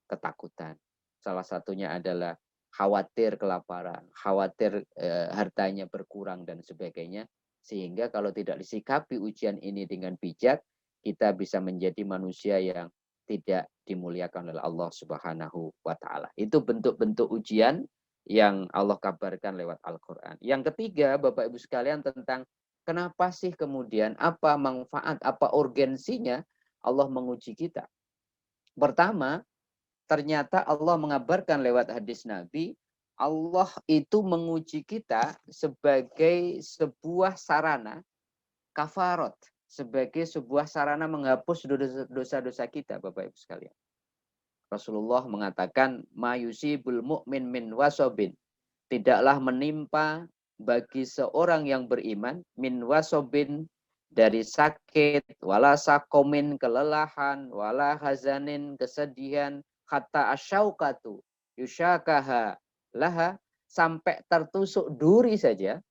ketakutan. Salah satunya adalah khawatir kelaparan, khawatir hartanya berkurang dan sebagainya. Sehingga kalau tidak disikapi ujian ini dengan bijak, kita bisa menjadi manusia yang tidak dimuliakan oleh Allah Subhanahu wa taala. Itu bentuk-bentuk ujian yang Allah kabarkan lewat Al-Qur'an. Yang ketiga, Bapak Ibu sekalian, tentang kenapa sih kemudian, apa manfaat, apa urgensinya Allah menguji kita. Pertama, ternyata Allah mengabarkan lewat hadis Nabi, Allah itu menguji kita sebagai sebuah sarana kafarot, sebagai sebuah sarana menghapus dosa-dosa kita, Bapak Ibu sekalian. Rasulullah mengatakan mayusibul mu'min min wasobin. Tidaklah menimpa bagi seorang yang beriman min wasobin dari sakit, wala sakomin kelelahan, wala hazanin kesedihan, kata asyaukatu yusyakaha laha, sampai tertusuk duri saja,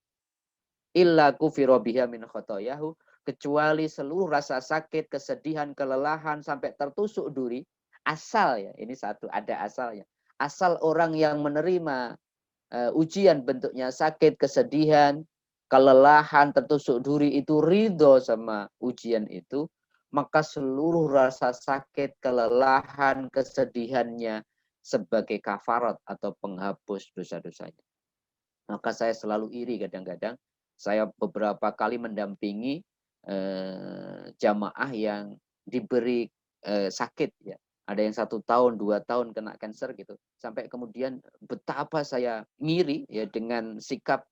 illa kufiro biha min khotoyahu, kecuali seluruh rasa sakit, kesedihan, kelelahan sampai tertusuk duri, asal ya, ini satu, ada asalnya. Asal orang yang menerima ujian bentuknya sakit, kesedihan, kelelahan, tertusuk duri itu ridho sama ujian itu, maka seluruh rasa sakit, kelelahan, kesedihannya sebagai kafarat atau penghapus dosa-dosanya. Maka saya selalu iri kadang-kadang. Saya beberapa kali mendampingi jamaah yang diberi sakit ya. Ada yang 1 tahun, 2 tahun kena cancer gitu. Sampai kemudian betapa saya ngiri ya dengan sikap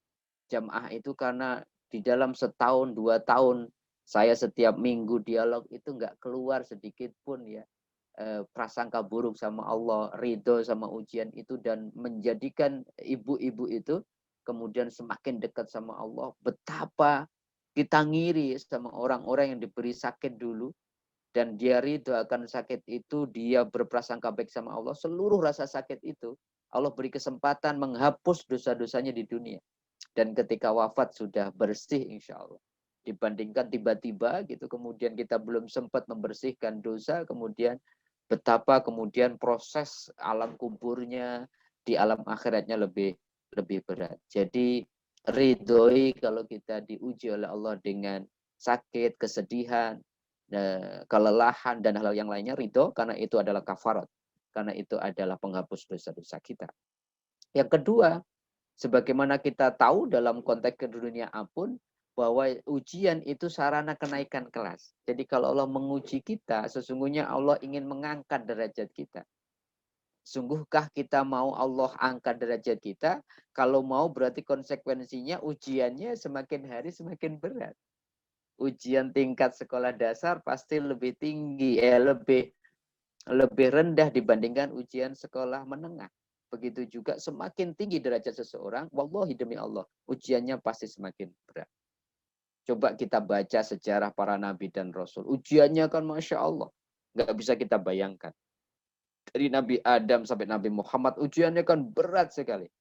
jamaah itu, karena di dalam 1 tahun, 2 tahun saya setiap minggu dialog itu nggak keluar sedikit pun ya prasangka buruk sama Allah, ridho sama ujian itu, dan menjadikan ibu-ibu itu kemudian semakin dekat sama Allah. Betapa kita ngiri sama orang-orang yang diberi sakit dulu, dan dia ridho akan sakit itu, dia berprasangka baik sama Allah, seluruh rasa sakit itu Allah beri kesempatan menghapus dosa-dosanya di dunia. Dan ketika wafat sudah bersih insya Allah. Dibandingkan tiba-tiba gitu, kemudian kita belum sempat membersihkan dosa, kemudian betapa kemudian proses alam kuburnya di alam akhiratnya lebih berat. Jadi ridhoi kalau kita diuji oleh Allah dengan sakit, kesedihan, kelelahan, dan hal yang lainnya, ridho, karena itu adalah kafarat. Karena itu adalah penghapus dosa-dosa kita. Yang kedua, sebagaimana kita tahu dalam konteks keduniaan pun, bahwa ujian itu sarana kenaikan kelas. Jadi kalau Allah menguji kita, sesungguhnya Allah ingin mengangkat derajat kita. Sungguhkah kita mau Allah angkat derajat kita? Kalau mau berarti konsekuensinya ujiannya semakin hari semakin berat. Ujian tingkat sekolah dasar pasti lebih tinggi, lebih rendah dibandingkan ujian sekolah menengah. Begitu juga semakin tinggi derajat seseorang, wallahi demi Allah, ujiannya pasti semakin berat. Coba kita baca sejarah para nabi dan rasul. Ujiannya kan Masya Allah. Nggak bisa kita bayangkan. Dari Nabi Adam sampai Nabi Muhammad, ujiannya kan berat sekali.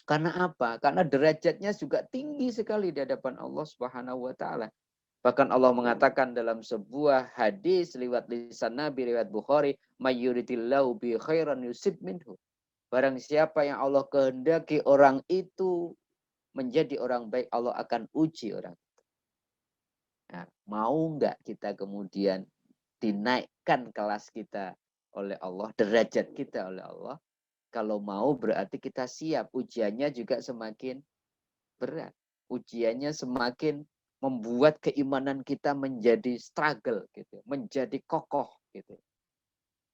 Karena apa? Karena derajatnya juga tinggi sekali di hadapan Allah Subhanahu wa taala. Bahkan Allah mengatakan dalam sebuah hadis lewat lisan Nabi riwayat Bukhari, "Mayyuridillahu bi khairan yusib minhu." Barang siapa yang Allah kehendaki orang itu menjadi orang baik, Allah akan uji orang. Nah, mau nggak kita kemudian dinaikkan kelas kita oleh Allah, derajat kita oleh Allah? Kalau mau berarti kita siap, ujiannya juga semakin berat. Ujiannya semakin membuat keimanan kita menjadi struggle gitu, menjadi kokoh gitu.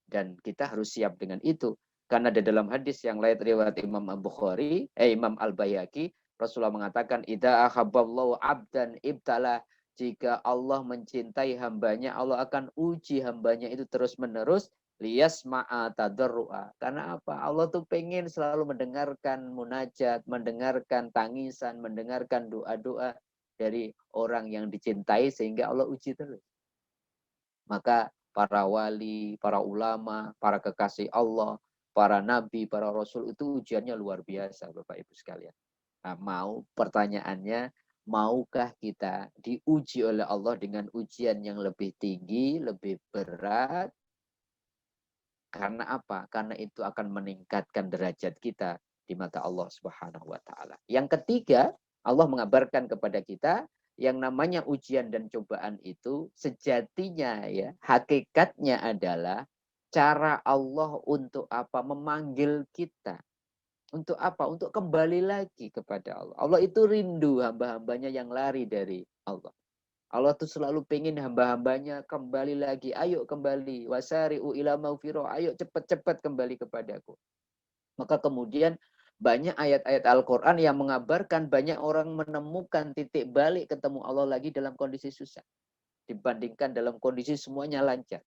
Dan kita harus siap dengan itu. Karena di dalam hadis yang lain riwayat Imam Al-Bukhari, Imam Al-Bayhaqi, Rasulullah mengatakan, "Idza ahabballahu 'abdan ibtala." Jika Allah mencintai hambanya, Allah akan uji hambanya itu terus-menerus, liyasma'a tadarru'a. Karena apa? Allah tuh pengen selalu mendengarkan munajat, mendengarkan tangisan, mendengarkan doa-doa dari orang yang dicintai, sehingga Allah uji terus. Maka para wali, para ulama, para kekasih Allah, para nabi, para rasul itu ujiannya luar biasa Bapak Ibu sekalian. Nah, pertanyaannya, maukah kita diuji oleh Allah dengan ujian yang lebih tinggi, lebih berat? Karena apa? Karena itu akan meningkatkan derajat kita di mata Allah Subhanahu wa taala. Yang ketiga, Allah mengabarkan kepada kita yang namanya ujian dan cobaan itu sejatinya ya, hakikatnya adalah cara Allah untuk apa? Memanggil kita. Untuk apa? Untuk kembali lagi kepada Allah. Allah itu rindu hamba-hambanya yang lari dari Allah. Allah tuh selalu pengen hamba-hambanya kembali lagi. Ayo kembali. Wasari'u ila maghfirah. Ayo cepat-cepat kembali kepadaku. Maka kemudian banyak ayat-ayat Al-Quran yang mengabarkan banyak orang menemukan titik balik ketemu Allah lagi dalam kondisi susah. Dibandingkan dalam kondisi semuanya lancar.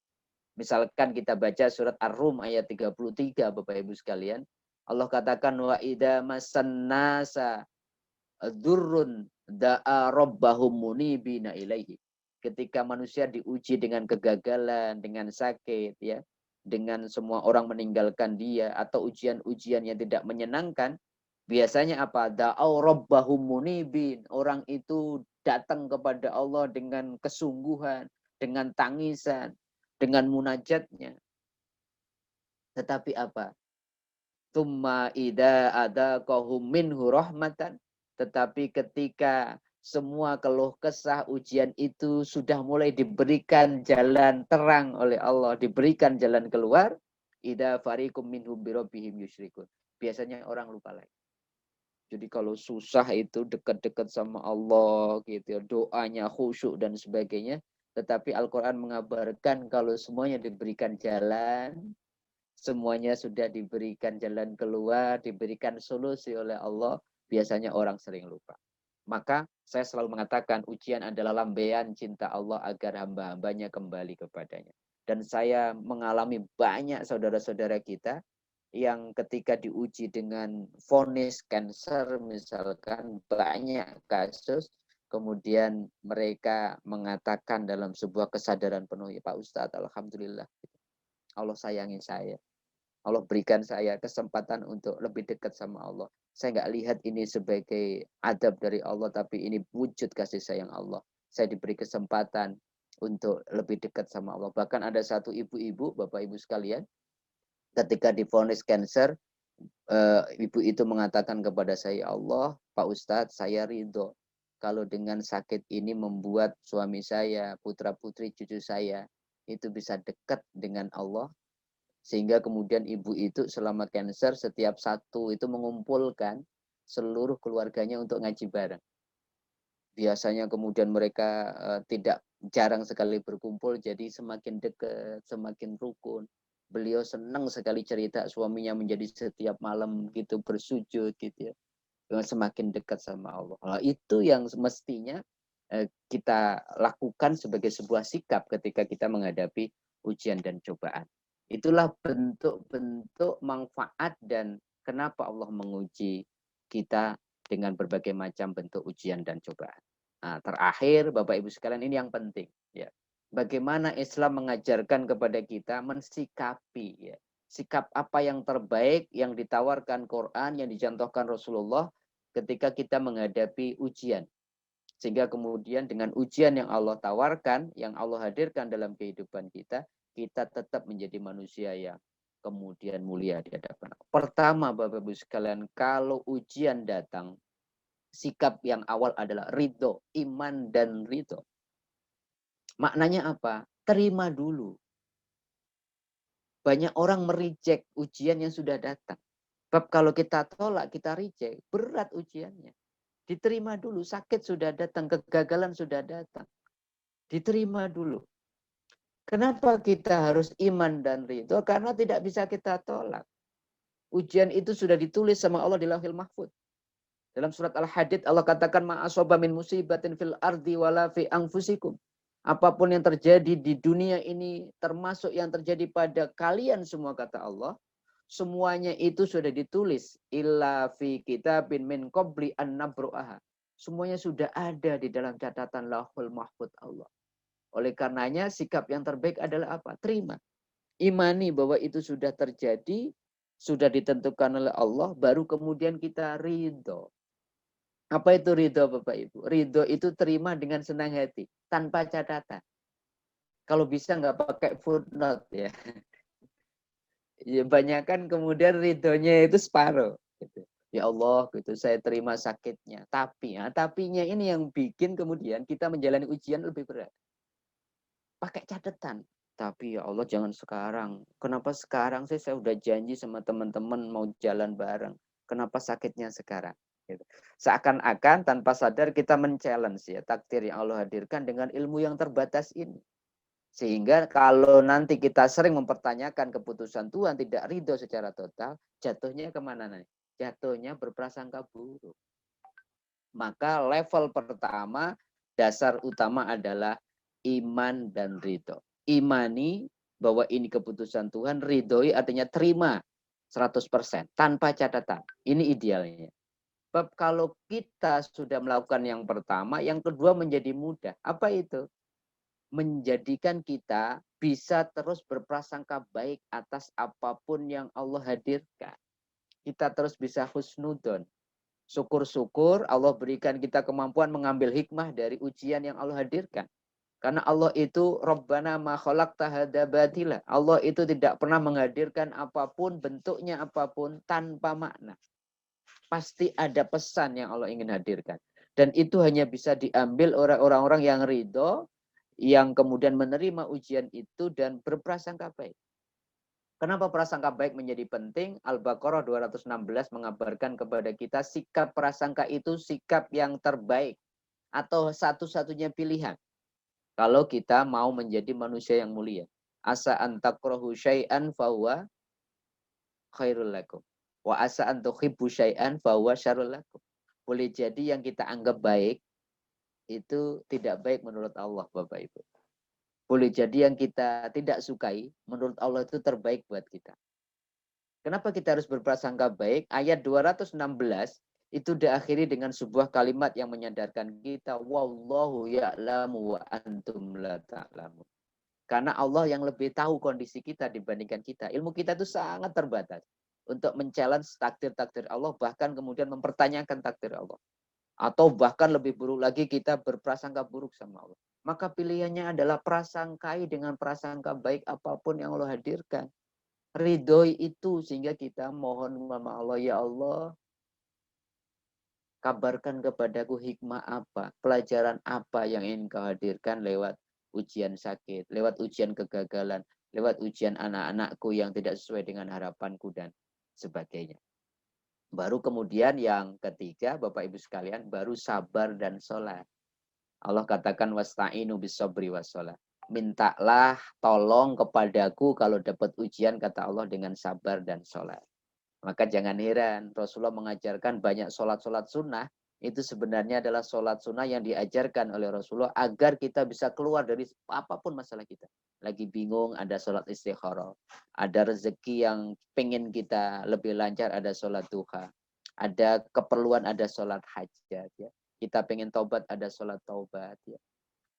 Misalkan kita baca surat Ar-Rum ayat 33 Bapak Ibu sekalian. Allah katakan wa idza masannasa dzurrun da'a rabbahum munibina ilaihi. Ketika manusia diuji dengan kegagalan, dengan sakit ya, dengan semua orang meninggalkan dia atau ujian-ujian yang tidak menyenangkan, biasanya apa? Da'au rabbahum munibin. Orang itu datang kepada Allah dengan kesungguhan, dengan tangisan, dengan munajatnya. Tetapi apa? Tsumma idza adaqahum minhu rahmatan. Tetapi ketika semua keluh kesah ujian itu sudah mulai diberikan jalan terang oleh Allah, diberikan jalan keluar, idza fariqum minhum bi rabbihim yusyrikun. Biasanya orang lupa lagi. Jadi kalau susah itu dekat-dekat sama Allah gitu ya, doanya khusyuk dan sebagainya. Tetapi Al-Quran mengabarkan kalau semuanya diberikan jalan, semuanya sudah diberikan jalan keluar, diberikan solusi oleh Allah, biasanya orang sering lupa. Maka saya selalu mengatakan ujian adalah lambaian cinta Allah agar hamba-hambanya kembali kepadanya. Dan saya mengalami banyak saudara-saudara kita yang ketika diuji dengan vonis cancer misalkan banyak kasus, kemudian mereka mengatakan dalam sebuah kesadaran penuh, ya Pak Ustadz, Alhamdulillah Allah sayangi saya. Allah berikan saya kesempatan untuk lebih dekat sama Allah. Saya nggak lihat ini sebagai adab dari Allah, tapi ini wujud kasih sayang Allah. Saya diberi kesempatan untuk lebih dekat sama Allah. Bahkan ada satu ibu-ibu, Bapak Ibu sekalian, ketika divonis cancer, ibu itu mengatakan kepada saya, Allah, Pak Ustadz, saya ridho kalau dengan sakit ini membuat suami saya, putra-putri cucu saya, itu bisa dekat dengan Allah. Sehingga kemudian ibu itu selama cancer setiap Sabtu itu mengumpulkan seluruh keluarganya untuk ngaji bareng. Biasanya kemudian mereka tidak jarang sekali berkumpul, jadi semakin dekat, semakin rukun. Beliau senang sekali cerita suaminya menjadi setiap malam gitu bersujud gitu ya. Semakin dekat sama Allah. Nah, itu yang mestinya kita lakukan sebagai sebuah sikap ketika kita menghadapi ujian dan cobaan. Itulah bentuk-bentuk manfaat dan kenapa Allah menguji kita dengan berbagai macam bentuk ujian dan cobaan. Nah, terakhir Bapak Ibu sekalian ini yang penting ya. Bagaimana Islam mengajarkan kepada kita mensikapi ya. Sikap apa yang terbaik yang ditawarkan Quran, yang dicontohkan Rasulullah ketika kita menghadapi ujian. Sehingga kemudian dengan ujian yang Allah tawarkan, yang Allah hadirkan dalam kehidupan kita, kita tetap menjadi manusia yang kemudian mulia di hadapan Allah. Pertama Bapak Ibu sekalian, kalau ujian datang, sikap yang awal adalah ridho, iman dan ridho. Maknanya apa? Terima dulu. Banyak orang merijek ujian yang sudah datang. Sebab kalau kita tolak, kita reject, berat ujiannya. Diterima dulu, sakit sudah datang, kegagalan sudah datang. Diterima dulu. Kenapa kita harus iman dan ridho? Karena tidak bisa kita tolak. Ujian itu sudah ditulis sama Allah di Lauhil Mahfuz. Dalam surat Al-Hadid Allah katakan ma'asoba min musibatin fil ardi wala fi anfusikum. Apapun yang terjadi di dunia ini termasuk yang terjadi pada kalian semua kata Allah. Semuanya itu sudah ditulis. Illa fi kitabin min qabli an nabru'aha. Semuanya sudah ada di dalam catatan Lauhul Mahfuz Allah. Oleh karenanya sikap yang terbaik adalah apa? Terima. Imani bahwa itu sudah terjadi, sudah ditentukan oleh Allah, baru kemudian kita ridho. Apa itu ridho Bapak Ibu? Ridho itu terima dengan senang hati, tanpa catatan. Kalau bisa nggak pakai footnote ya. Ya banyak kan kemudian ridhonya itu separuh. Gitu. Ya Allah, gitu saya terima sakitnya. Tapi, ya, tapinya ini yang bikin kemudian kita menjalani ujian lebih berat. Pakai catatan. Tapi ya Allah jangan sekarang. Kenapa sekarang sih saya udah janji sama teman-teman mau jalan bareng. Kenapa sakitnya sekarang? Gitu. Seakan-akan tanpa sadar kita men-challenge ya takdir yang Allah hadirkan dengan ilmu yang terbatas ini. Sehingga kalau nanti kita sering mempertanyakan keputusan Tuhan tidak ridho secara total, jatuhnya kemana nih? Jatuhnya berprasangka buruk. Maka level pertama, dasar utama adalah iman dan ridho. Imani bahwa ini keputusan Tuhan, ridhoi artinya terima 100% tanpa catatan. Ini idealnya. Sebab kalau kita sudah melakukan yang pertama, yang kedua menjadi mudah. Apa itu? Menjadikan kita bisa terus berprasangka baik atas apapun yang Allah hadirkan. Kita terus bisa husnudon. Syukur-syukur Allah berikan kita kemampuan mengambil hikmah dari ujian yang Allah hadirkan. Karena Allah itu Rabbana ma khalaqta hadza batila. Allah itu tidak pernah menghadirkan apapun, bentuknya apapun tanpa makna. Pasti ada pesan yang Allah ingin hadirkan. Dan itu hanya bisa diambil oleh orang-orang yang ridho, yang kemudian menerima ujian itu dan berprasangka baik. Kenapa prasangka baik menjadi penting? Al-Baqarah 216 mengabarkan kepada kita sikap prasangka itu sikap yang terbaik atau satu-satunya pilihan. Kalau kita mau menjadi manusia yang mulia. Asa antakrohu syai'an fahuwa khairul lakum. Wa asa antukhibbu syai'an fahuwa syarul lakum. Boleh jadi yang kita anggap baik itu tidak baik menurut Allah, Bapak Ibu. Boleh jadi yang kita tidak sukai, menurut Allah itu terbaik buat kita. Kenapa kita harus berprasangka baik? Ayat 216 itu diakhiri dengan sebuah kalimat yang menyadarkan kita, wallahu ya'lamu wa antum la ta'lamun. Karena Allah yang lebih tahu kondisi kita dibandingkan kita. Ilmu kita itu sangat terbatas untuk men-challenge takdir-takdir Allah, bahkan kemudian mempertanyakan takdir Allah. Atau bahkan lebih buruk lagi, kita berprasangka buruk sama Allah. Maka pilihannya adalah prasangkai dengan prasangka baik apapun yang Allah hadirkan. Ridhoi itu sehingga kita mohon sama Allah, ya Allah, kabarkan kepadaku hikmah apa, pelajaran apa yang ingin kau hadirkan lewat ujian sakit, lewat ujian kegagalan, lewat ujian anak-anakku yang tidak sesuai dengan harapanku dan sebagainya. Baru kemudian yang ketiga, Bapak Ibu sekalian, baru sabar dan sholat. Allah katakan wasta'inu bisobri wassalat. Mintalah tolong kepadaku kalau dapat ujian, kata Allah, dengan sabar dan sholat. Maka jangan heran, Rasulullah mengajarkan banyak sholat-sholat sunnah, itu sebenarnya adalah sholat sunnah yang diajarkan oleh Rasulullah agar kita bisa keluar dari apapun masalah kita. Lagi bingung, ada sholat istikharah. Ada rezeki yang pengen kita lebih lancar, ada sholat duha. Ada keperluan, ada sholat hajat. Ya. Kita pengen taubat, ada sholat taubat. Ya.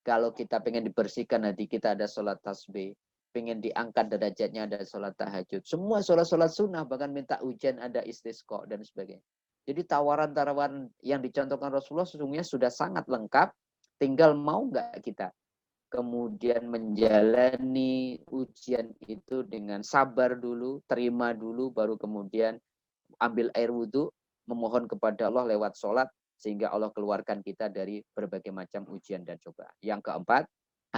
Kalau kita pengen dibersihkan hati kita, ada sholat tasbih. Pengen diangkat derajatnya, ada sholat tahajud. Semua sholat-sholat sunnah, bahkan minta ujian, ada istisqa dan sebagainya. Jadi tawaran-tawaran yang dicontohkan Rasulullah sesungguhnya sudah sangat lengkap. Tinggal mau nggak kita kemudian menjalani ujian itu dengan sabar dulu, terima dulu, baru kemudian ambil air wudhu, memohon kepada Allah lewat sholat, sehingga Allah keluarkan kita dari berbagai macam ujian dan cobaan. Yang keempat,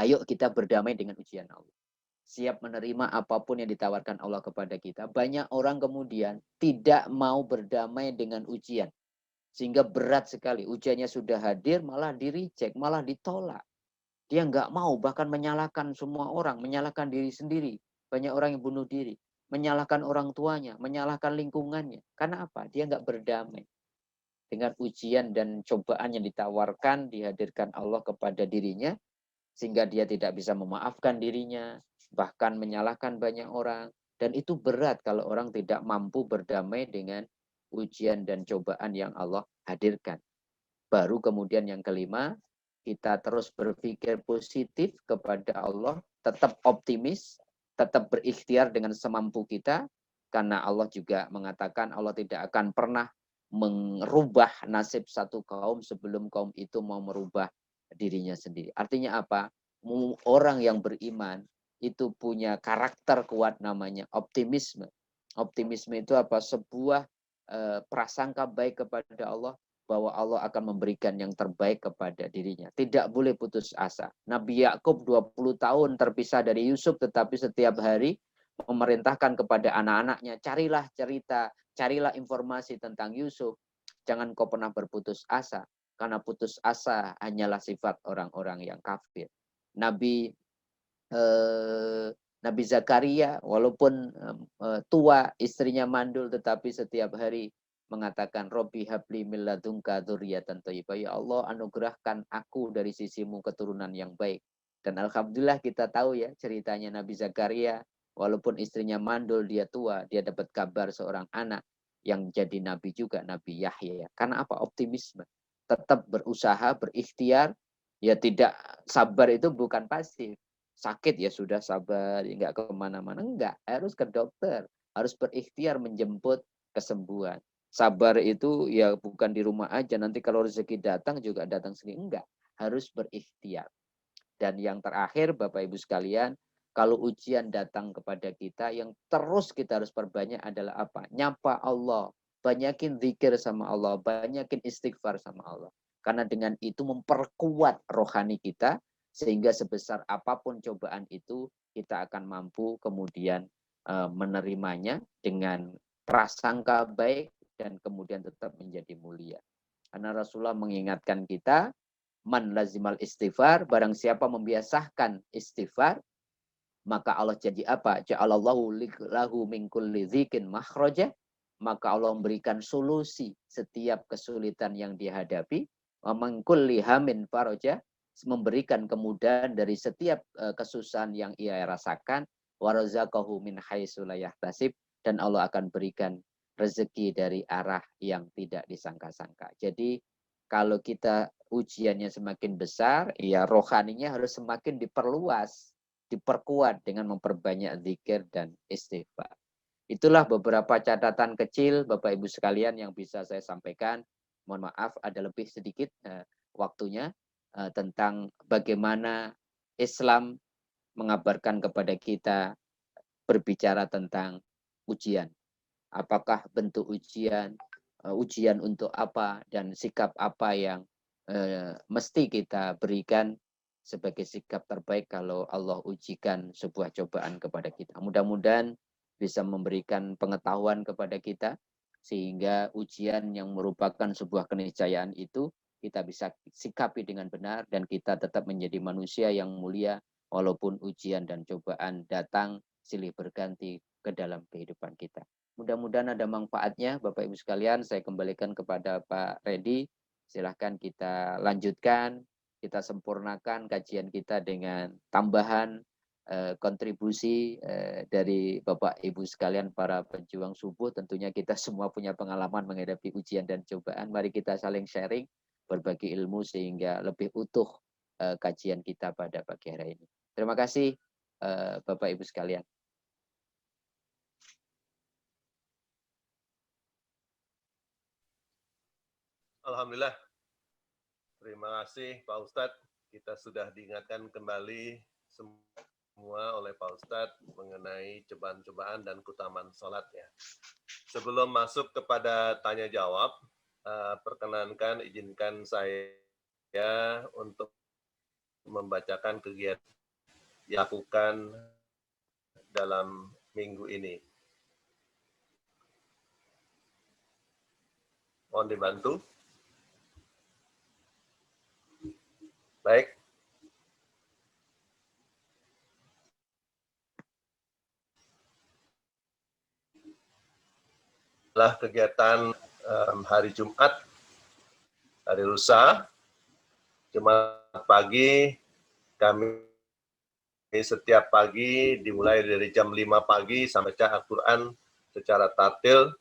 ayo kita berdamai dengan ujian Allah. Siap menerima apapun yang ditawarkan Allah kepada kita. Banyak orang kemudian tidak mau berdamai dengan ujian. Sehingga berat sekali. Ujiannya sudah hadir, malah di-reject, malah ditolak. Dia nggak mau, bahkan menyalahkan semua orang, menyalahkan diri sendiri. Banyak orang yang bunuh diri, menyalahkan orang tuanya, menyalahkan lingkungannya. Karena apa? Dia nggak berdamai dengan ujian dan cobaan yang ditawarkan, dihadirkan Allah kepada dirinya, sehingga dia tidak bisa memaafkan dirinya, bahkan menyalahkan banyak orang. Dan itu berat kalau orang tidak mampu berdamai dengan ujian dan cobaan yang Allah hadirkan. Baru kemudian yang kelima, kita terus berpikir positif kepada Allah, tetap optimis, tetap berikhtiar dengan semampu kita, karena Allah juga mengatakan Allah tidak akan pernah merubah nasib satu kaum sebelum kaum itu mau merubah dirinya sendiri. Artinya apa? Orang yang beriman itu punya karakter kuat, namanya optimisme. Optimisme itu apa? Sebuah prasangka baik kepada Allah, bahwa Allah akan memberikan yang terbaik kepada dirinya. Tidak boleh putus asa. Nabi Yakub 20 tahun terpisah dari Yusuf, tetapi setiap hari memerintahkan kepada anak-anaknya, carilah cerita, carilah informasi tentang Yusuf. Jangan kau pernah berputus asa, karena putus asa hanyalah sifat orang-orang yang kafir. Nabi Nabi Zakaria, walaupun tua, istrinya mandul, tetapi setiap hari mengatakan, Robbi habli min ladunka dzurriyyatan thayyibah. Ya Allah, anugerahkan aku dari sisimu keturunan yang baik. Dan alhamdulillah kita tahu ya ceritanya Nabi Zakaria, walaupun istrinya mandul, dia tua, dia dapat kabar seorang anak yang jadi nabi juga, Nabi Yahya. Karena apa? Optimisme. Tetap berusaha, berikhtiar, ya tidak sabar itu bukan pasif. Sakit ya sudah sabar, ya nggak kemana-mana. Enggak, harus ke dokter. Harus berikhtiar menjemput kesembuhan. Sabar itu ya bukan di rumah aja, nanti kalau rezeki datang juga datang sendiri. Enggak, harus berikhtiar. Dan yang terakhir, Bapak Ibu sekalian, kalau ujian datang kepada kita, yang terus kita harus perbanyak adalah apa? Nyapa Allah, banyakin zikir sama Allah, banyakin istighfar sama Allah. Karena dengan itu memperkuat rohani kita, sehingga sebesar apapun cobaan itu, kita akan mampu kemudian menerimanya dengan prasangka baik dan kemudian tetap menjadi mulia. Karena Rasulullah mengingatkan kita, man lazimal istighfar, barang siapa membiasakan istighfar, maka Allah jadi apa? Ja'alallahu lahu min kulli dzikin makhraja, maka Allah memberikan solusi setiap kesulitan yang dihadapi, wa min kulli hamin faraja, memberikan kemudahan dari setiap kesusahan yang ia rasakan, wa razaqahu min haitsu la yahtasib, dan Allah akan berikan rezeki dari arah yang tidak disangka-sangka. Jadi kalau kita ujiannya semakin besar, ya rohaninya harus semakin diperluas, diperkuat dengan memperbanyak zikir dan istighfar. Itulah beberapa catatan kecil Bapak Ibu sekalian yang bisa saya sampaikan. Mohon maaf ada lebih sedikit waktunya tentang bagaimana Islam mengabarkan kepada kita berbicara tentang ujian. Apakah bentuk ujian, ujian untuk apa, dan sikap apa yang mesti kita berikan sebagai sikap terbaik kalau Allah ujikan sebuah cobaan kepada kita. Mudah-mudahan bisa memberikan pengetahuan kepada kita, sehingga ujian yang merupakan sebuah keniscayaan itu kita bisa sikapi dengan benar, dan kita tetap menjadi manusia yang mulia walaupun ujian dan cobaan datang silih berganti ke dalam kehidupan kita. Mudah-mudahan ada manfaatnya Bapak Ibu sekalian. Saya kembalikan kepada Pak Redi. Silahkan kita lanjutkan, kita sempurnakan kajian kita dengan tambahan kontribusi dari Bapak Ibu sekalian para pejuang subuh. Tentunya kita semua punya pengalaman menghadapi ujian dan cobaan. Mari kita saling sharing, berbagi ilmu sehingga lebih utuh kajian kita pada pagi hari ini. Terima kasih Bapak Ibu sekalian. Alhamdulillah. Terima kasih Pak Ustadz. Kita sudah diingatkan kembali semua oleh Pak Ustadz mengenai cobaan-cobaan dan keutamaan sholat ya. Sebelum masuk kepada tanya jawab, perkenankan izinkan saya untuk membacakan kegiatan yang dilakukan dalam minggu ini. Mohon dibantu. Baik. Setelah kegiatan hari Jumat, hari lusa, Jumat pagi, kami setiap pagi dimulai dari jam 5 pagi sampai baca Al-Quran secara tartil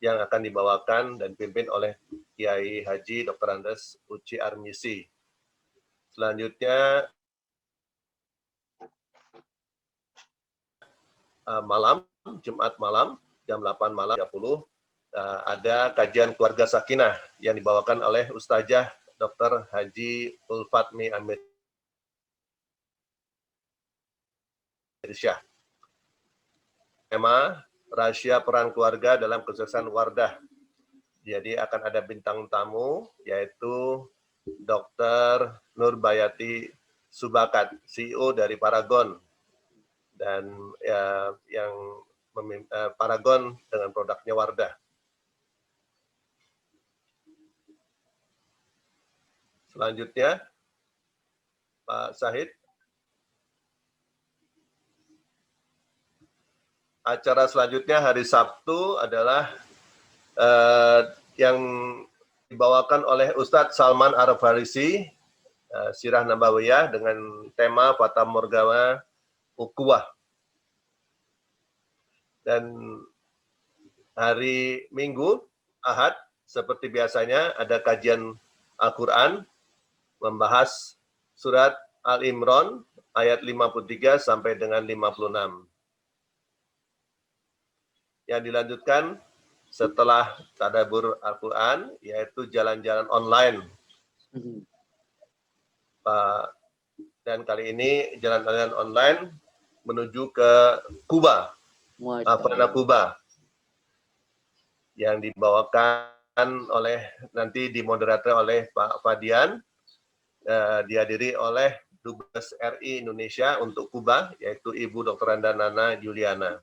yang akan dibawakan dan dipimpin oleh Kiai Haji Dr. Andes Uci Armisi. Selanjutnya malam, Jumat malam, jam 8 malam 30, ada kajian keluarga sakinah yang dibawakan oleh Ustazah Dr. Haji Ulfatmi Amir Irsyah. Tema rahasia peran keluarga dalam kesuksesan Wardah. Jadi akan ada bintang tamu yaitu Dr. Nurbayati Subakat, CEO dari Paragon, dan yang Paragon dengan produknya Wardah. Selanjutnya, Pak Syahid. Acara selanjutnya hari Sabtu adalah yang dibawakan oleh Ustadz Salman Arab Farisi Sirah Nabawiyah dengan tema Fata Morgana Ukhuwah. Dan hari Minggu, Ahad, seperti biasanya ada kajian Al-Quran membahas surat Al-Imran ayat 53 sampai dengan 56. Yang dilanjutkan setelah tadabbur Al-Quran yaitu jalan-jalan online. Dan kali ini jalan-jalan online menuju ke Kuba, Havana Kuba, yang dibawakan oleh, nanti dimoderator oleh Pak Fadian, dihadiri oleh Dubes RI Indonesia untuk Kuba, yaitu Ibu Dr. Nana Juliana.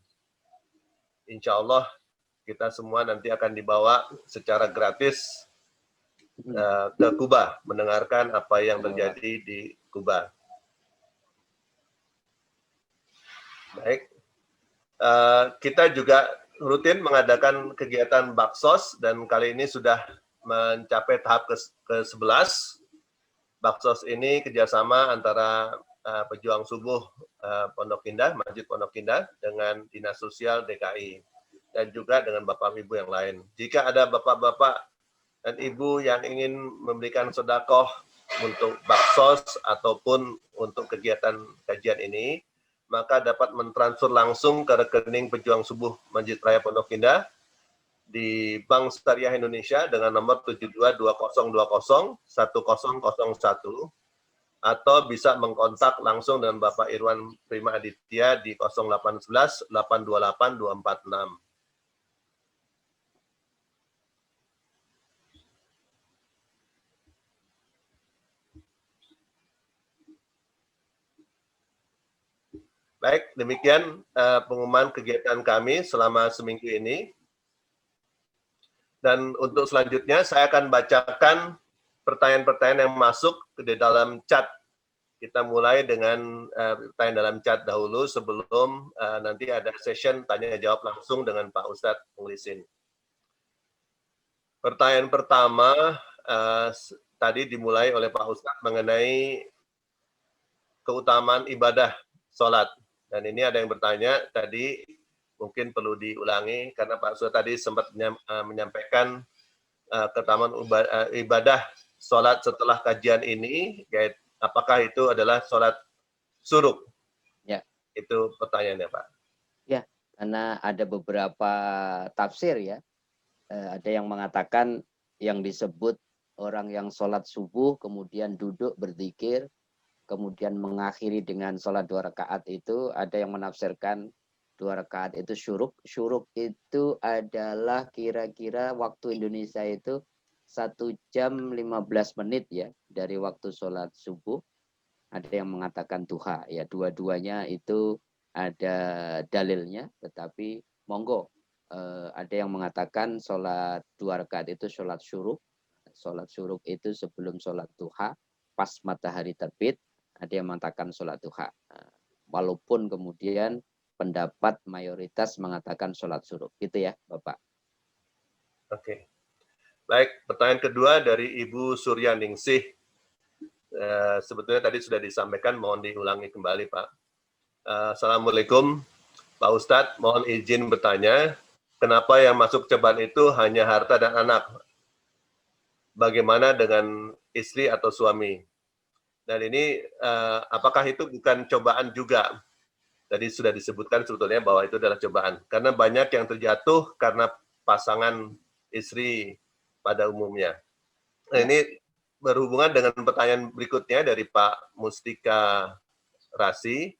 Insya Allah kita semua nanti akan dibawa secara gratis ke Kuba, mendengarkan apa yang terjadi di Kuba. Baik, kita juga rutin mengadakan kegiatan Baksos dan kali ini sudah mencapai tahap ke-11. Baksos ini kerjasama antara Pejuang Subuh Pondok Indah, Masjid Pondok Indah dengan Dinas Sosial DKI dan juga dengan Bapak-Ibu yang lain. Jika ada Bapak-Bapak dan Ibu yang ingin memberikan sedekah untuk Baksos ataupun untuk kegiatan kajian ini, maka dapat mentransfer langsung ke rekening Pejuang Subuh Masjid Raya Pondok Indah di Bank Syariah Indonesia dengan nomor 7220201001 atau bisa mengkontak langsung dengan Bapak Irwan Prima Aditya di 0811 828 246. Baik, demikian pengumuman kegiatan kami selama seminggu ini. Dan untuk selanjutnya saya akan bacakan pertanyaan-pertanyaan yang masuk ke dalam chat. Kita mulai dengan pertanyaan dalam chat dahulu sebelum nanti ada session tanya jawab langsung dengan Pak Ustadz Muhlisin. Pertanyaan pertama tadi dimulai oleh Pak Ustadz mengenai keutamaan ibadah sholat. Dan ini ada yang bertanya tadi, mungkin perlu diulangi karena Pak Ustadz tadi sempat menyampaikan keutamaan ibadah sholat setelah kajian ini, yaitu apakah itu adalah sholat suruk? Ya. Itu pertanyaannya, Pak. Ya, karena ada beberapa tafsir ya. Ada yang mengatakan yang disebut orang yang sholat subuh, kemudian duduk berzikir, kemudian mengakhiri dengan sholat 2 rakaat itu, ada yang menafsirkan 2 rakaat itu syuruk. Syuruk itu adalah kira-kira waktu Indonesia itu 1 jam 15 menit ya, dari waktu sholat subuh. Ada yang mengatakan duha, ya dua-duanya itu ada dalilnya, tetapi monggo. Ada yang mengatakan sholat 2 rakaat itu sholat syuruk. Sholat syuruk itu sebelum sholat duha, pas matahari terbit. Ada yang mengatakan sholat duha. Walaupun kemudian pendapat mayoritas mengatakan sholat syuruk. Gitu ya, Bapak. Oke. Baik, pertanyaan kedua dari Ibu Suryaningsih. Sebetulnya tadi sudah disampaikan, mohon diulangi kembali, Pak. Assalamualaikum, Pak Ustadz. Mohon izin bertanya, kenapa yang masuk cobaan itu hanya harta dan anak? Bagaimana dengan istri atau suami? Dan ini apakah itu bukan cobaan juga? Tadi sudah disebutkan sebetulnya bahwa itu adalah cobaan. Karena banyak yang terjatuh karena pasangan istri pada umumnya. Nah, ini berhubungan dengan pertanyaan berikutnya dari Pak Mustika Rasi,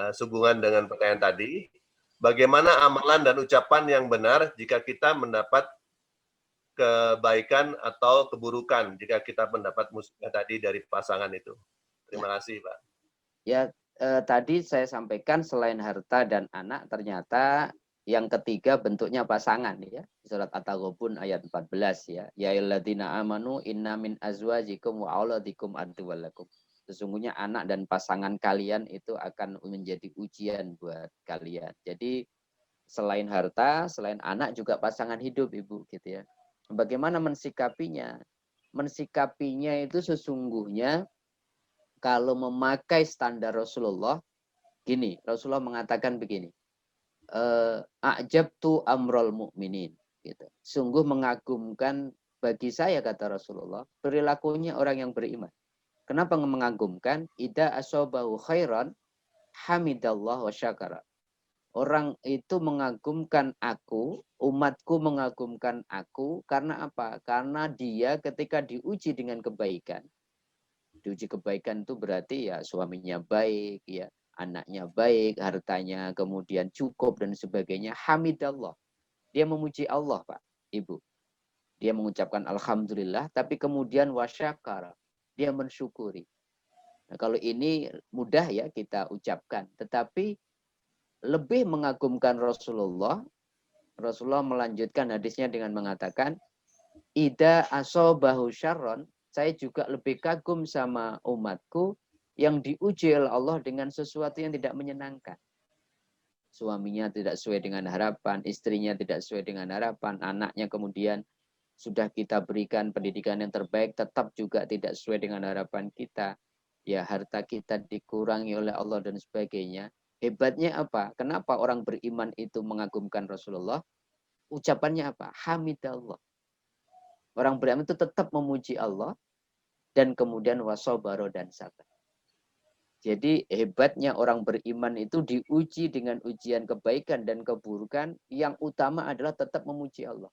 sehubungan dengan pertanyaan tadi. Bagaimana amalan dan ucapan yang benar jika kita mendapat kebaikan atau keburukan jika kita mendapat musibah tadi dari pasangan itu? Terima kasih, Pak. Ya, tadi saya sampaikan selain harta dan anak, ternyata yang ketiga bentuknya pasangan ya. Surat At-Taghabun ayat 14 ya. Ya ayyuhalladzina amanu inna min azwajikum wa auladikum aduwwal lakum. Sesungguhnya anak dan pasangan kalian itu akan menjadi ujian buat kalian. Jadi selain harta, selain anak juga pasangan hidup, Ibu, gitu ya. Bagaimana mensikapinya? Mensikapinya itu sesungguhnya kalau memakai standar Rasulullah, gini, Rasulullah mengatakan begini, a'jabtu amrul mu'minin, gitu. Sungguh mengagumkan bagi saya, kata Rasulullah, perilakunya orang yang beriman. Kenapa mengagumkan? Ida asobahu khairan hamidallah wa syakara. Orang itu mengagumkan aku, umatku mengagumkan aku, karena apa? Karena dia ketika diuji dengan kebaikan. Diuji kebaikan itu berarti ya suaminya baik, ya anaknya baik, hartanya kemudian cukup dan sebagainya. Hamidallah. Dia memuji Allah, Pak, Ibu. Dia mengucapkan alhamdulillah, tapi kemudian wasyakara. Dia mensyukuri. Nah, kalau ini mudah ya kita ucapkan. Tetapi lebih mengagumkan Rasulullah, Rasulullah melanjutkan hadisnya dengan mengatakan, Ida asobahu syarron, saya juga lebih kagum sama umatku yang diuji oleh Allah dengan sesuatu yang tidak menyenangkan. Suaminya tidak sesuai dengan harapan, istrinya tidak sesuai dengan harapan, anaknya kemudian sudah kita berikan pendidikan yang terbaik, tetap juga tidak sesuai dengan harapan kita. Ya, harta kita dikurangi oleh Allah dan sebagainya. Hebatnya apa? Kenapa orang beriman itu mengagumkan Rasulullah? Ucapannya apa? Hamidallah. Orang beriman itu tetap memuji Allah dan kemudian wasobaro dan sabar. Jadi hebatnya orang beriman itu diuji dengan ujian kebaikan dan keburukan. Yang utama adalah tetap memuji Allah.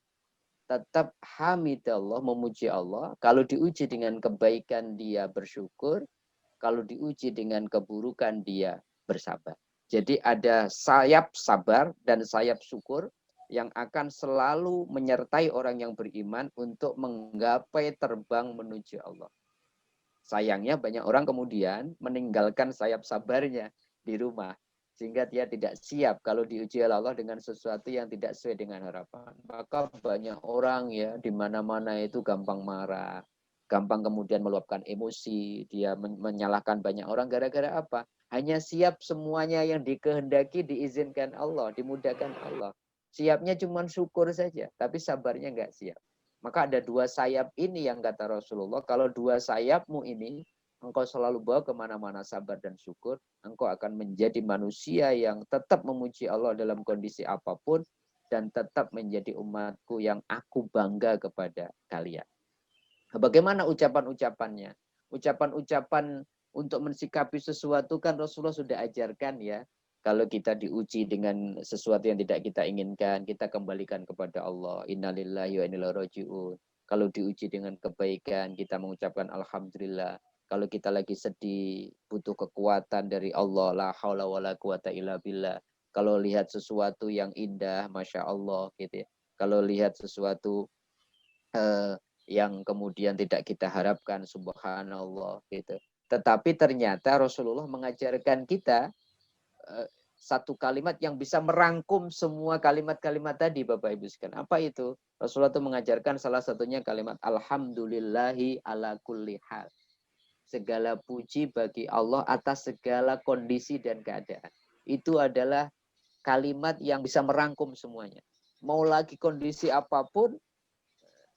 Tetap hamidallah, memuji Allah. Kalau diuji dengan kebaikan dia bersyukur. Kalau diuji dengan keburukan dia bersabar. Jadi ada sayap sabar dan sayap syukur yang akan selalu menyertai orang yang beriman untuk menggapai terbang menuju Allah. Sayangnya banyak orang kemudian meninggalkan sayap sabarnya di rumah. Sehingga dia tidak siap kalau diuji oleh Allah dengan sesuatu yang tidak sesuai dengan harapan. Maka banyak orang ya di mana-mana itu gampang marah. Gampang kemudian meluapkan emosi. Dia menyalahkan banyak orang gara-gara apa? Hanya siap semuanya yang dikehendaki diizinkan Allah, dimudahkan Allah. Siapnya cuma syukur saja, tapi sabarnya nggak siap. Maka ada dua sayap ini yang kata Rasulullah, kalau dua sayapmu ini, engkau selalu bawa kemana-mana sabar dan syukur, engkau akan menjadi manusia yang tetap memuji Allah dalam kondisi apapun, dan tetap menjadi umatku yang aku bangga kepada kalian. Bagaimana ucapan-ucapannya? Ucapan-ucapan untuk mensikapi sesuatu kan Rasulullah sudah ajarkan ya. Kalau kita diuji dengan sesuatu yang tidak kita inginkan, kita kembalikan kepada Allah. Innalillahi wa inna ilaihi raji'un. Kalau diuji dengan kebaikan, kita mengucapkan alhamdulillah. Kalau kita lagi sedih, butuh kekuatan dari Allah. La haula wa la quwata illa billah. Kalau lihat sesuatu yang indah, Masya Allah. Gitu ya. Kalau lihat sesuatu yang kemudian tidak kita harapkan, subhanallah. Gitu. Tetapi ternyata Rasulullah mengajarkan kita satu kalimat yang bisa merangkum semua kalimat-kalimat tadi, Bapak Ibu sekalian. Apa itu? Rasulullah itu mengajarkan salah satunya kalimat alhamdulillahi ala kulli hal. Segala puji bagi Allah atas segala kondisi dan keadaan. Itu adalah kalimat yang bisa merangkum semuanya. Mau lagi kondisi apapun,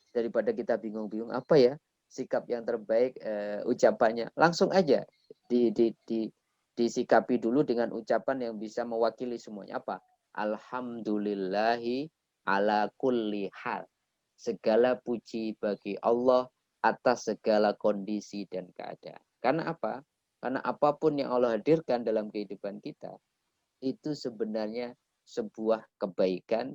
daripada kita bingung-bingung apa ya sikap yang terbaik, ucapannya langsung aja disikapi dulu dengan ucapan yang bisa mewakili semuanya. Apa? Alhamdulillahi ala kulli hal. Segala puji bagi Allah atas segala kondisi dan keadaan. Karena apa? Karena apapun yang Allah hadirkan dalam kehidupan kita, itu sebenarnya sebuah kebaikan,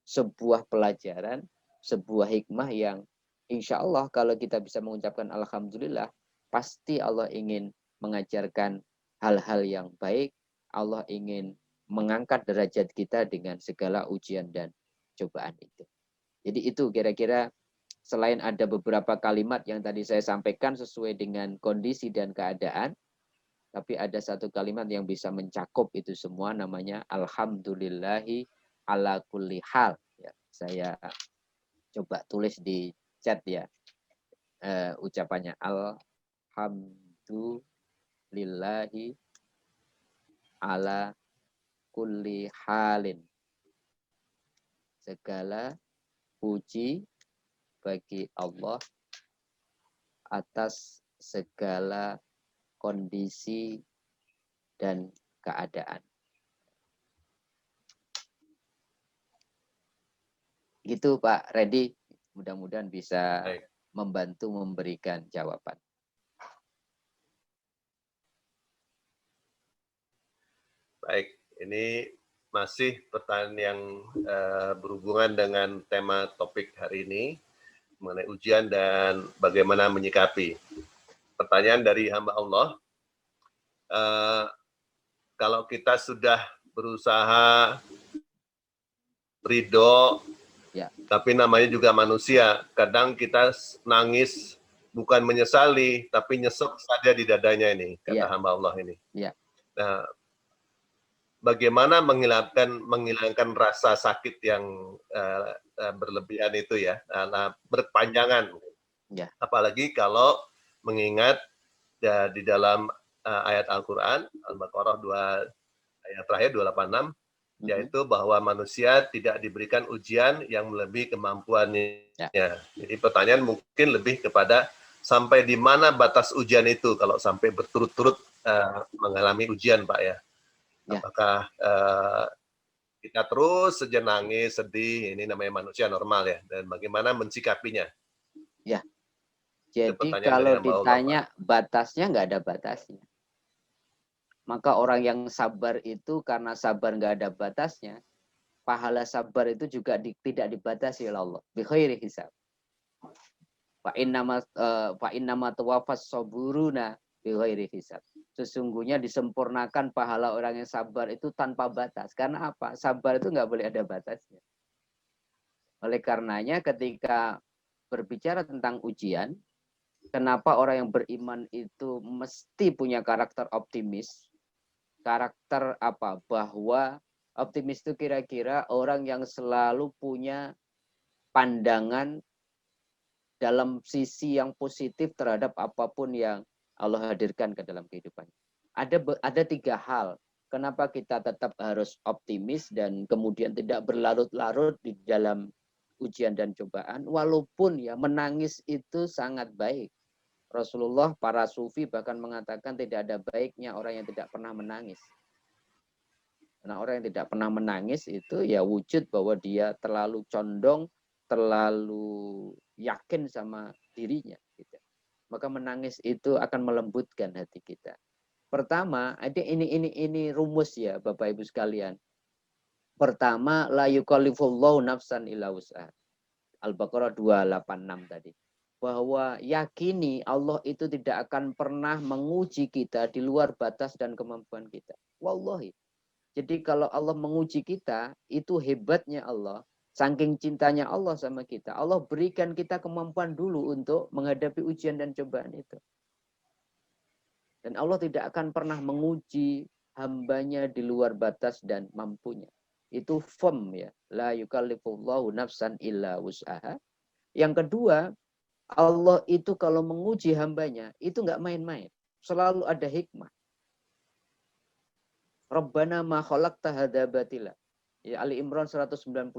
sebuah pelajaran, sebuah hikmah yang insya Allah kalau kita bisa mengucapkan alhamdulillah, pasti Allah ingin mengajarkan hal-hal yang baik. Allah ingin mengangkat derajat kita dengan segala ujian dan cobaan itu. Jadi itu kira-kira, selain ada beberapa kalimat yang tadi saya sampaikan sesuai dengan kondisi dan keadaan, tapi ada satu kalimat yang bisa mencakup itu semua, namanya alhamdulillahi ala kulli hal. Ya, saya coba tulis di chat ya, ucapannya alhamdulillahi ala kulli halin. Segala puji bagi Allah atas segala kondisi, dan keadaan. Gitu Pak Reddy, mudah-mudahan bisa Baik. membantu memberikan jawaban. Baik, ini masih pertanyaan yang berhubungan dengan tema topik hari ini mengenai ujian dan bagaimana menyikapi. Pertanyaan dari hamba Allah, kalau kita sudah berusaha ridho, Ya. tapi namanya juga manusia, kadang kita nangis bukan menyesali, tapi nyesek saja di dadanya ini, kata hamba Allah ini. Ya. Nah, bagaimana menghilangkan rasa sakit yang berlebihan itu ya, berpanjangan. Ya. Apalagi kalau mengingat di dalam ayat Al-Quran, Al-Baqarah 2 ayat terakhir 286, yaitu bahwa manusia tidak diberikan ujian yang melebihi kemampuannya. Ya. Jadi pertanyaan mungkin lebih kepada sampai di mana batas ujian itu kalau sampai berturut-turut mengalami ujian, Pak ya. Apakah kita terus saja nangis, sedih, ini namanya manusia normal ya, dan bagaimana mensikapinya? Ya, jadi dari kalau hamba Allah, ditanya batasnya, nggak ada batasnya. Maka orang yang sabar itu karena sabar nggak ada batasnya, pahala sabar itu juga tidak dibatasi oleh Allah. Bi khairi hisab. Fa innama tuwaffas saburuna bi ghairi hisab. Sesungguhnya disempurnakan pahala orang yang sabar itu tanpa batas. Karena apa? Sabar itu nggak boleh ada batasnya. Oleh karenanya ketika berbicara tentang ujian, kenapa orang yang beriman itu mesti punya karakter optimis? Karakter apa? Bahwa optimis itu kira-kira orang yang selalu punya pandangan dalam sisi yang positif terhadap apapun yang Allah hadirkan ke dalam kehidupannya. Ada 3 hal kenapa kita tetap harus optimis dan kemudian tidak berlarut-larut di dalam ujian dan cobaan, walaupun ya menangis itu sangat baik. Rasulullah, para sufi bahkan mengatakan tidak ada baiknya orang yang tidak pernah menangis. Karena orang yang tidak pernah menangis itu ya wujud bahwa dia terlalu condong, terlalu yakin sama dirinya. Gitu. Maka menangis itu akan melembutkan hati kita. Pertama, ada ini rumus ya Bapak Ibu sekalian. Pertama, la yukallifullahu nafsan illa wus'aha. Al-Baqarah 286 tadi. Bahwa yakini Allah itu tidak akan pernah menguji kita di luar batas dan kemampuan kita. Wallahi. Jadi kalau Allah menguji kita, itu hebatnya Allah. Saking cintanya Allah sama kita. Allah berikan kita kemampuan dulu untuk menghadapi ujian dan cobaan itu. Dan Allah tidak akan pernah menguji hambanya di luar batas dan mampunya. Itu firm ya. La yukallifullahu nafsan illa wus'aha. Yang kedua, Allah itu kalau menguji hambanya, itu nggak main-main. Selalu ada hikmah. Rabbana ma khalaqta hadza batila. Ya, Ali Imran 191.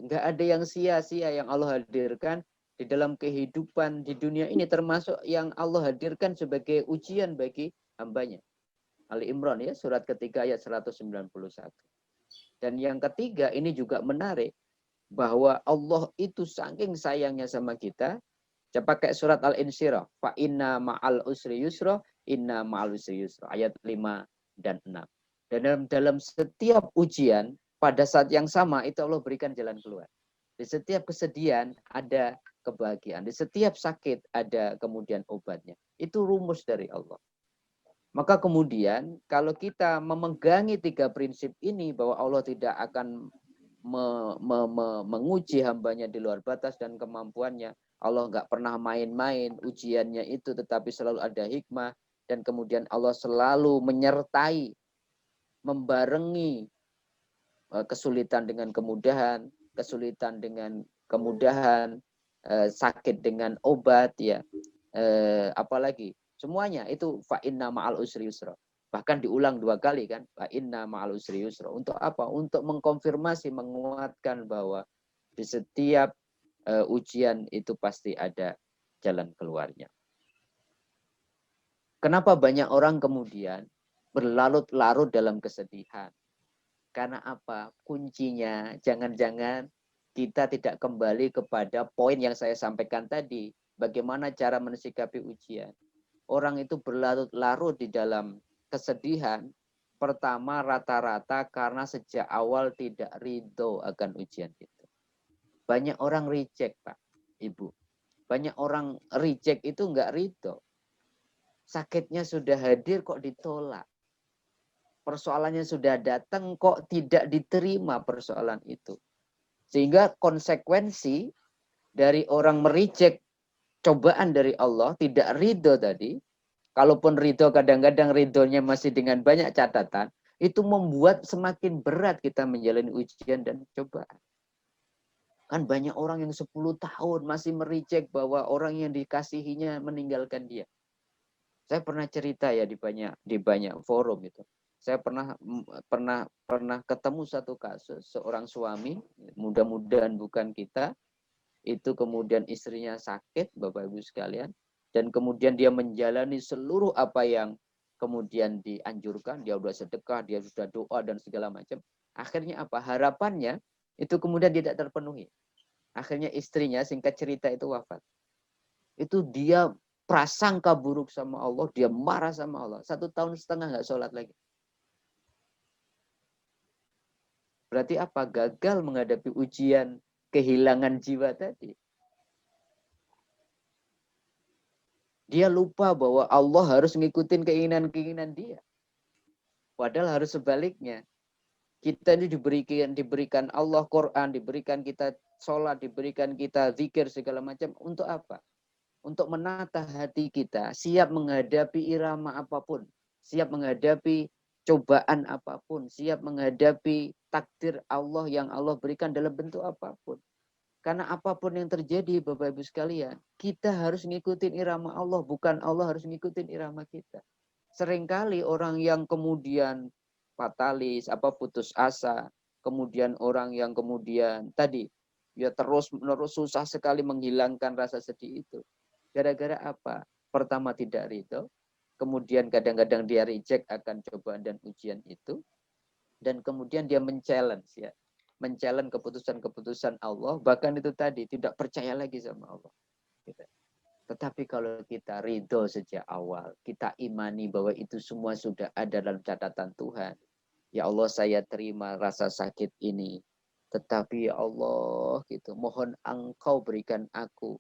Enggak ada yang sia-sia yang Allah hadirkan di dalam kehidupan di dunia ini, termasuk yang Allah hadirkan sebagai ujian bagi hambanya. Ali Imran ya, surat ketiga ayat 191. Dan yang ketiga ini juga menarik, bahwa Allah itu saking sayangnya sama kita. Coba pakai surat Al-Insyirah. Fa inna ma'al usri yusra, inna ma'al usri yusra. Ayat 5 dan 6. Dan dalam setiap ujian, pada saat yang sama, itu Allah berikan jalan keluar. Di setiap kesedihan, ada kebahagiaan. Di setiap sakit, ada kemudian obatnya. Itu rumus dari Allah. Maka kemudian, kalau kita memegangi 3 prinsip ini, bahwa Allah tidak akan menguji hambanya di luar batas dan kemampuannya, Allah nggak pernah main-main ujiannya itu, tetapi selalu ada hikmah, dan kemudian Allah selalu menyertai, membarengi kesulitan dengan kemudahan, kesulitan dengan kemudahan, sakit dengan obat ya, apalagi semuanya itu fa inna ma'al usri yusra. Bahkan diulang 2 kali kan, fa inna ma'al usri yusra. Untuk apa? Untuk mengkonfirmasi, menguatkan bahwa di setiap ujian itu pasti ada jalan keluarnya. Kenapa banyak orang kemudian berlarut-larut dalam kesedihan? Karena apa? Kuncinya jangan-jangan kita tidak kembali kepada poin yang saya sampaikan tadi. Bagaimana cara mensikapi ujian. Orang itu berlarut-larut di dalam kesedihan. Pertama rata-rata karena sejak awal tidak ridho akan ujian itu. Banyak orang reject, Pak, Ibu. Banyak orang reject itu enggak ridho. Sakitnya sudah hadir kok ditolak. Persoalannya sudah datang kok tidak diterima persoalan itu. Sehingga konsekuensi dari orang mereject cobaan dari Allah, tidak ridho tadi, kalaupun ridho kadang-kadang ridhonya masih dengan banyak catatan, itu membuat semakin berat kita menjalani ujian dan cobaan. Kan banyak orang yang 10 tahun masih mereject bahwa orang yang dikasihinya meninggalkan dia. Saya pernah cerita ya di banyak forum itu. Saya pernah ketemu satu kasus seorang suami, mudah-mudahan bukan kita, itu kemudian istrinya sakit, Bapak Ibu sekalian, dan kemudian dia menjalani seluruh apa yang kemudian dianjurkan, dia sudah sedekah, dia sudah doa dan segala macam. Akhirnya apa? Harapannya itu kemudian tidak terpenuhi. Akhirnya istrinya, singkat cerita, itu wafat. Itu dia prasangka buruk sama Allah, dia marah sama Allah. 1,5 tahun nggak sholat lagi. Berarti apa? Gagal menghadapi ujian kehilangan jiwa tadi. Dia lupa bahwa Allah harus ngikutin keinginan-keinginan dia. Padahal harus sebaliknya. Kita ini diberikan Allah Quran, diberikan kita sholat, diberikan kita zikir segala macam. Untuk apa? Untuk menata hati kita, siap menghadapi irama apapun, siap menghadapi cobaan apapun, siap menghadapi takdir Allah yang Allah berikan dalam bentuk apapun. Karena apapun yang terjadi, Bapak Ibu sekalian, kita harus ngikutin irama Allah, bukan Allah harus ngikutin irama kita. Seringkali orang yang kemudian fatalis, putus asa, kemudian orang yang kemudian tadi ya terus-menerus susah sekali menghilangkan rasa sedih itu. Gara-gara apa? Pertama tidak ridho, kemudian kadang-kadang dia reject akan cobaan dan ujian itu, dan kemudian dia men-challenge ya. Men-challenge keputusan-keputusan Allah, bahkan itu tadi tidak percaya lagi sama Allah. Tetapi kalau kita ridho sejak awal, kita imani bahwa itu semua sudah ada dalam catatan Tuhan. Ya Allah, saya terima rasa sakit ini. Tetapi ya Allah, gitu, mohon Engkau berikan aku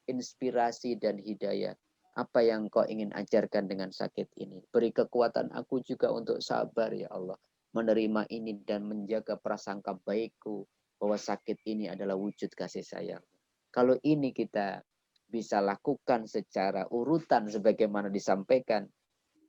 inspirasi dan hidayah. Apa yang Kau ingin ajarkan dengan sakit ini. Beri kekuatan aku juga untuk sabar ya Allah. Menerima ini dan menjaga prasangka baikku. Bahwa sakit ini adalah wujud kasih sayang. Kalau ini kita bisa lakukan secara urutan sebagaimana disampaikan.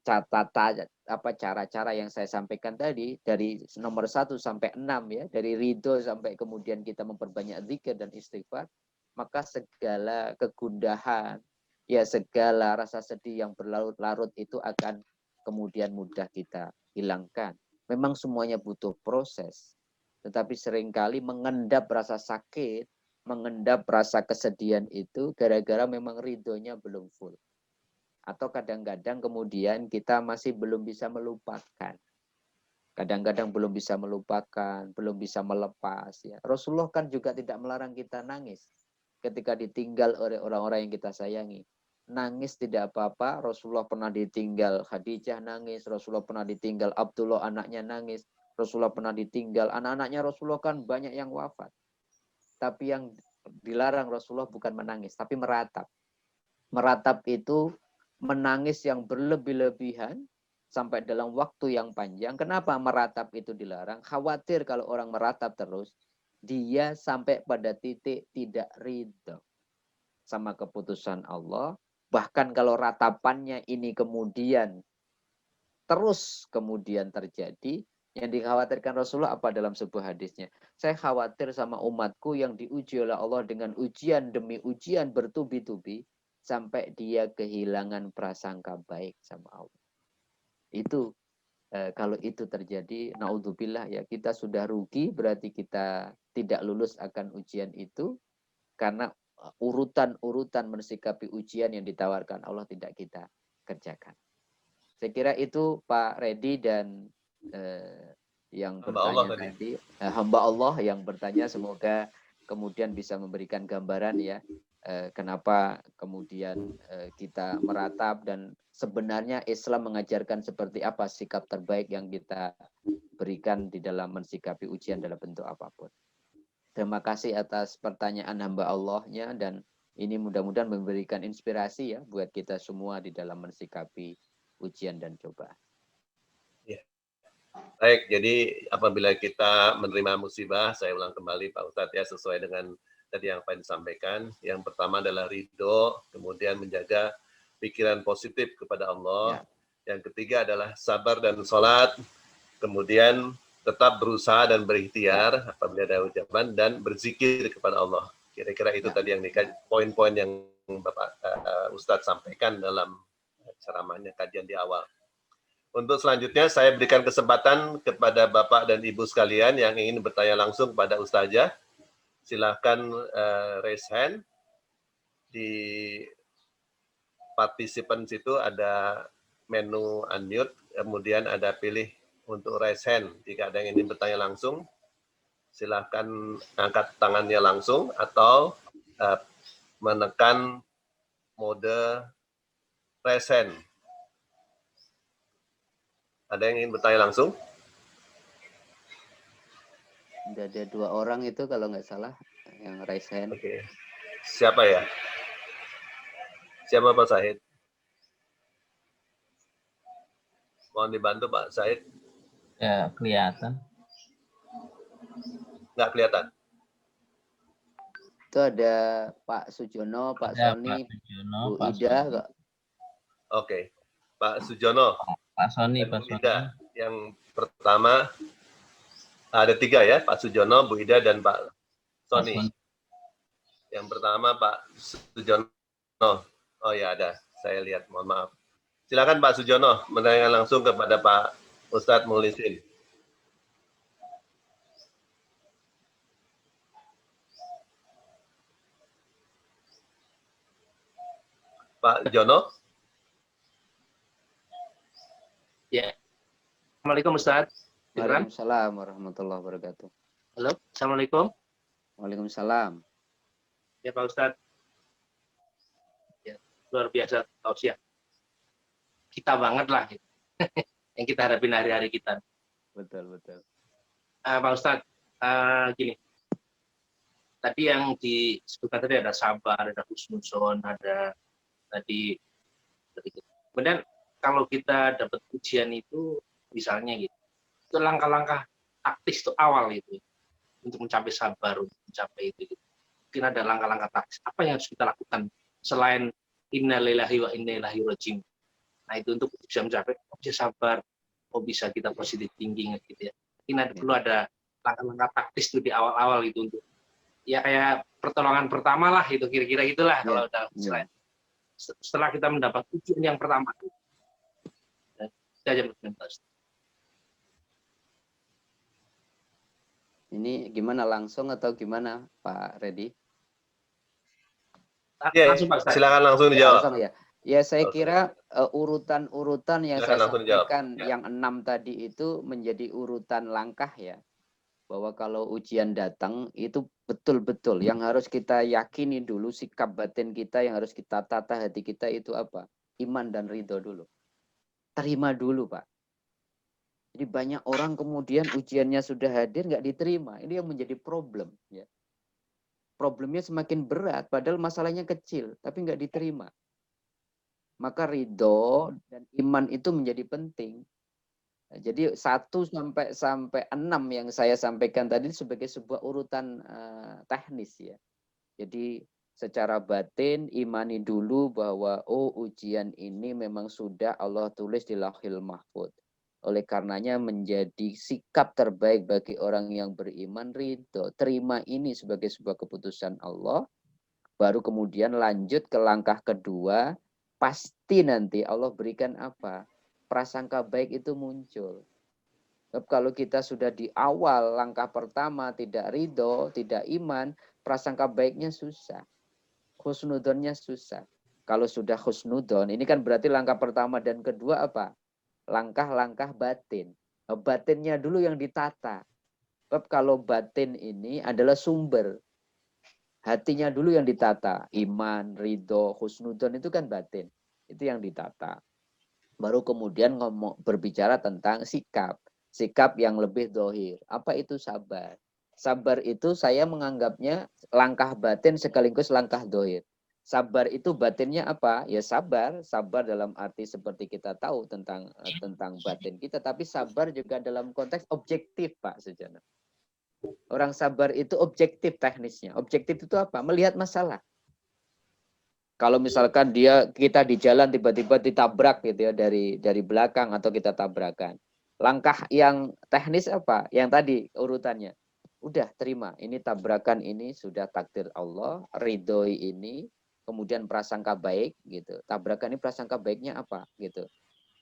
Catatan cara-cara yang saya sampaikan tadi. Dari nomor 1 sampai 6 ya. Dari ridho sampai kemudian kita memperbanyak zikir dan istighfar. Maka segala kegundahan, ya segala rasa sedih yang berlarut-larut itu akan kemudian mudah kita hilangkan. Memang semuanya butuh proses. Tetapi seringkali mengendap rasa sakit, mengendap rasa kesedihan itu gara-gara memang ridhonya belum full. Atau kadang-kadang kemudian kita masih belum bisa melupakan. Kadang-kadang belum bisa melupakan, belum bisa melepas. Ya. Rasulullah kan juga tidak melarang kita nangis ketika ditinggal oleh orang-orang yang kita sayangi. Nangis tidak apa-apa. Rasulullah pernah ditinggal Khadijah nangis. Rasulullah pernah ditinggal Abdullah anaknya nangis. Rasulullah pernah ditinggal anak-anaknya Rasulullah kan banyak yang wafat. Tapi yang dilarang Rasulullah bukan menangis, tapi meratap. Meratap itu menangis yang berlebih-lebihan sampai dalam waktu yang panjang. Kenapa meratap itu dilarang? Khawatir kalau orang meratap terus, dia sampai pada titik tidak ridho sama keputusan Allah. Bahkan kalau ratapannya ini kemudian terus kemudian terjadi, yang dikhawatirkan Rasulullah apa dalam sebuah hadisnya? Saya khawatir sama umatku yang diuji oleh Allah dengan ujian demi ujian bertubi-tubi, sampai dia kehilangan prasangka baik sama Allah. Itu kalau itu terjadi, naudzubillah ya, kita sudah rugi, berarti kita tidak lulus akan ujian itu, karena urutan-urutan mensikapi ujian yang ditawarkan Allah tidak kita kerjakan. Saya kira itu Pak Redi dan yang bertanya tadi, hamba Allah yang bertanya, semoga kemudian bisa memberikan gambaran ya, kenapa kemudian kita meratap dan sebenarnya Islam mengajarkan seperti apa sikap terbaik yang kita berikan di dalam mensikapi ujian dalam bentuk apapun. Terima kasih atas pertanyaan hamba Allahnya, dan ini mudah-mudahan memberikan inspirasi ya buat kita semua di dalam mensikapi ujian dan cobaan. Ya. Baik, jadi apabila kita menerima musibah, saya ulang kembali Pak Ustadz ya, sesuai dengan tadi yang Pak disampaikan. Yang pertama adalah ridho, kemudian menjaga pikiran positif kepada Allah. Ya. Yang ketiga adalah sabar dan sholat, kemudian tetap berusaha dan berikhtiar apabila ada ucapan, dan berzikir kepada Allah. Kira-kira itu tadi yang poin-poin yang Bapak Ustadz sampaikan dalam ceramahnya, kajian di awal. Untuk selanjutnya saya berikan kesempatan kepada Bapak dan Ibu sekalian yang ingin bertanya langsung kepada Ustazah. Silakan raise hand. Di participant situ ada menu unmute, kemudian ada pilih untuk raise hand. Jika ada yang ingin bertanya langsung, silakan angkat tangannya langsung atau menekan mode raise hand. Ada yang ingin bertanya langsung? Ada 2 orang itu kalau nggak salah yang raise hand. Oke. Siapa ya? Siapa Pak Said? Mohon dibantu Pak Said. Ya, kelihatan. Nggak kelihatan. Itu ada Pak Sujono, Pak Soni, Pak Sujono, Bu Pak Ida. Soni. Oke. Pak Sujono. Pak Soni, dan Pak Bu Soni. Ida. Yang pertama ada 3 ya, Pak Sujono, Bu Ida, dan Pak Soni. Yang pertama Pak Sujono. Oh ya ada, saya lihat, mohon maaf. Silakan Pak Sujono menanyakan langsung kepada Pak Ustadz Muhlisin. Pak Jono. Ya. Assalamualaikum Ustaz. Waalaikumsalam warahmatullahi wabarakatuh. Halo, Assalamualaikum. Waalaikumsalam. Ya Pak Ustadz. Ya, luar biasa tausiah. Kita banget lah gitu. Yang kita hadapin hari-hari kita. Betul. Pak Ustadz, gini. Tadi yang disebutkan tadi ada sabar, ada husnuzon, ada tadi. Kemudian kalau kita dapat ujian itu, misalnya gitu, itu langkah-langkah taktis itu awal itu untuk mencapai sabar, untuk mencapai itu. Gitu. Mungkin ada langkah-langkah taktis. Apa yang harus kita lakukan selain innalillahi wa inna ilaihi raji'un? Nah itu untuk bisa mencapai, bisa sabar, bisa kita positive thinking gitu ya. Mungkin perlu ada langkah-langkah taktis itu di awal-awal itu untuk ya kayak pertolongan pertama lah itu kira-kira itulah kalau udah selain. Setelah kita mendapat ujian yang pertama itu aja mentas. Ini gimana, langsung atau gimana Pak Redi? Langsung Pak Ustaz. Silakan langsung dijawab. Langsung ya. Ya saya kira urutan-urutan yang silakan saya sampaikan ya. yang 6 tadi itu menjadi urutan langkah ya. Bahwa kalau ujian datang itu betul-betul yang harus kita yakini dulu, sikap batin kita yang harus kita tata hati kita itu apa? Iman dan ridho dulu. Terima dulu Pak. Jadi banyak orang kemudian ujiannya sudah hadir nggak diterima. Ini yang menjadi problem. Ya. Problemnya semakin berat padahal masalahnya kecil tapi nggak diterima. Maka ridho dan iman itu menjadi penting. Jadi 1 sampai 6 yang saya sampaikan tadi sebagai sebuah urutan teknis ya. Jadi secara batin imani dulu bahwa ujian ini memang sudah Allah tulis di Lauhil Mahfuz. Oleh karenanya menjadi sikap terbaik bagi orang yang beriman ridho. Terima ini sebagai sebuah keputusan Allah. Baru kemudian lanjut ke langkah kedua. Pasti nanti Allah berikan apa? Prasangka baik itu muncul. Sebab kalau kita sudah di awal langkah pertama tidak ridho, tidak iman, prasangka baiknya susah. Husnudonnya susah. Kalau sudah husnudon, ini kan berarti langkah pertama dan kedua apa? Langkah-langkah batin. Batinnya dulu yang ditata. Sebab kalau batin ini adalah sumber. Hatinya dulu yang ditata. Iman, ridho, husnudon itu kan batin. Itu yang ditata. Baru kemudian berbicara tentang sikap. Sikap yang lebih dohir. Apa itu sabar? Sabar itu saya menganggapnya langkah batin sekaligus langkah dohir. Sabar itu batinnya apa? Ya sabar. Sabar dalam arti seperti kita tahu tentang batin kita. Tapi sabar juga dalam konteks objektif, Pak Sujono. Orang sabar itu objektif teknisnya. Objektif itu apa? Melihat masalah. Kalau misalkan kita di jalan tiba-tiba ditabrak gitu ya dari belakang atau kita tabrakan. Langkah yang teknis apa? Yang tadi urutannya. Udah terima, ini tabrakan ini sudah takdir Allah, ridhoi ini, kemudian prasangka baik gitu. Tabrakan ini prasangka baiknya apa gitu.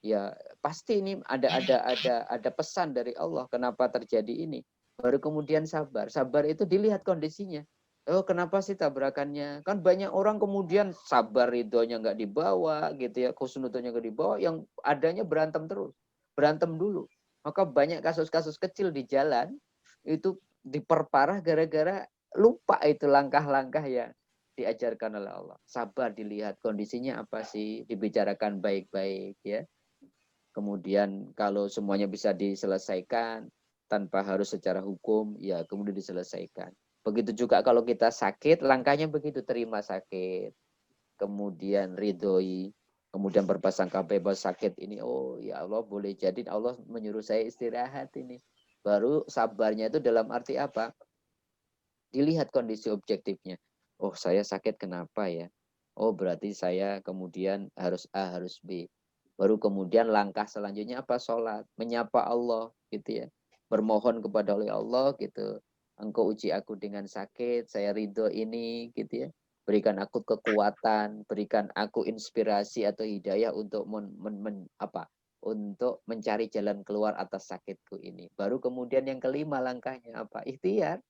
Ya pasti ini ada pesan dari Allah kenapa terjadi ini. Baru kemudian sabar. Sabar itu dilihat kondisinya. Oh, kenapa sih tabrakannya? Kan banyak orang kemudian sabar ridhonya nggak dibawa gitu ya, khusnudzonnya nggak dibawa, yang adanya berantem terus. Berantem dulu. Maka banyak kasus-kasus kecil di jalan itu diperparah gara-gara lupa itu langkah-langkah yang diajarkan oleh Allah. Sabar, dilihat kondisinya apa sih, dibicarakan baik-baik ya. Kemudian kalau semuanya bisa diselesaikan tanpa harus secara hukum, ya kemudian diselesaikan. Begitu juga kalau kita sakit, langkahnya begitu, terima sakit. Kemudian ridhoi, kemudian berprasangka bebas sakit ini, oh ya Allah boleh jadi Allah menyuruh saya istirahat ini. Baru sabarnya itu dalam arti apa? Dilihat kondisi objektifnya. Oh saya sakit kenapa ya? Oh berarti saya kemudian harus A, harus B. Baru kemudian langkah selanjutnya apa? Sholat. Menyapa Allah gitu ya. Bermohon kepada oleh Allah gitu. Engkau uji aku dengan sakit, saya ridho ini gitu ya. Berikan aku kekuatan, berikan aku inspirasi atau hidayah untuk untuk mencari jalan keluar atas sakitku ini. Baru kemudian yang kelima langkahnya apa? Ikhtiar.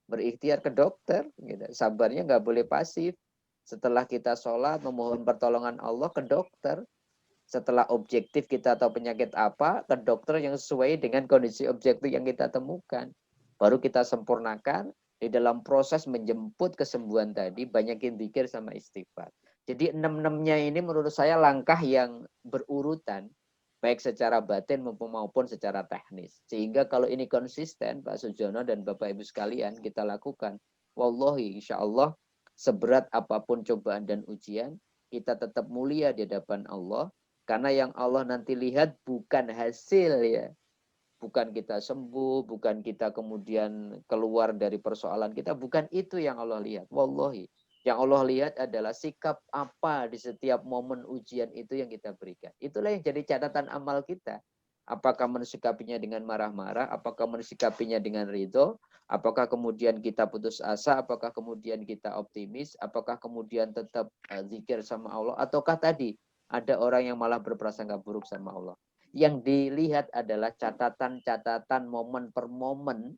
Berikhtiar ke dokter. Gitu. Sabarnya nggak boleh pasif. Setelah kita sholat, memohon pertolongan Allah ke dokter. Setelah objektif kita tahu penyakit apa, ke dokter yang sesuai dengan kondisi objektif yang kita temukan. Baru kita sempurnakan di dalam proses menjemput kesembuhan tadi, banyakin zikir sama istighfar. Jadi 6-6-nya ini menurut saya langkah yang berurutan, baik secara batin maupun secara teknis. Sehingga kalau ini konsisten, Pak Sujono dan Bapak Ibu sekalian, kita lakukan. Wallahi, insya Allah, seberat apapun cobaan dan ujian, kita tetap mulia di hadapan Allah. Karena yang Allah nanti lihat bukan hasil ya. Bukan kita sembuh, bukan kita kemudian keluar dari persoalan kita. Bukan itu yang Allah lihat. Wallahi. Yang Allah lihat adalah sikap apa di setiap momen ujian itu yang kita berikan. Itulah yang jadi catatan amal kita. Apakah mensikapinya dengan marah-marah, apakah mensikapinya dengan ridho, apakah kemudian kita putus asa, apakah kemudian kita optimis, apakah kemudian tetap zikir sama Allah, ataukah tadi ada orang yang malah berprasangka buruk sama Allah. Yang dilihat adalah catatan-catatan momen per momen